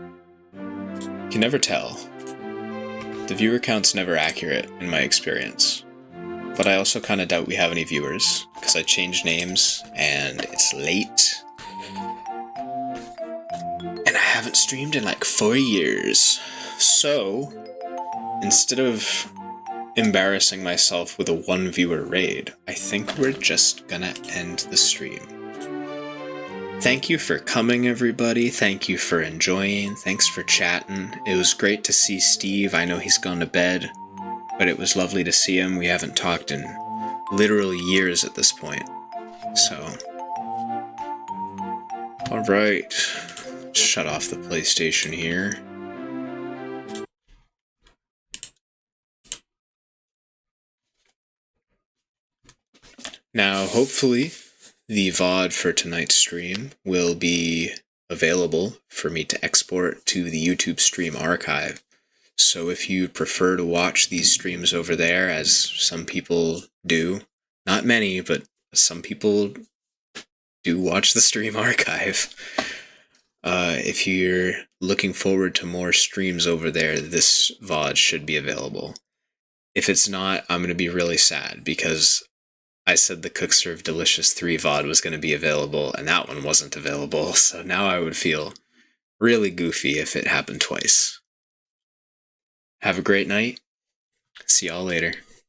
You can never tell. The viewer count's never accurate in my experience. But I also kind of doubt we have any viewers, because I changed names, and it's late. And I haven't streamed in like 4 years. So, instead of embarrassing myself with a 1 viewer raid, I think we're just gonna end the stream. Thank you for coming, everybody. Thank you for enjoying. Thanks for chatting. It was great to see Steve. I know he's gone to bed, but it was lovely to see him. We haven't talked in literally years at this point. So, all right. shut off the PlayStation here. Now, hopefully, the VOD for tonight's stream will be available for me to export to the YouTube stream archive. So if you prefer to watch these streams over there, as some people do, not many, but some people do watch the stream archive. If you're looking forward to more streams over there, this VOD should be available. If it's not, I'm going to be really sad because I said the Cook Serve Delicious 3 VOD was going to be available, and that one wasn't available, so now I would feel really goofy if it happened twice. Have a great night. See y'all later.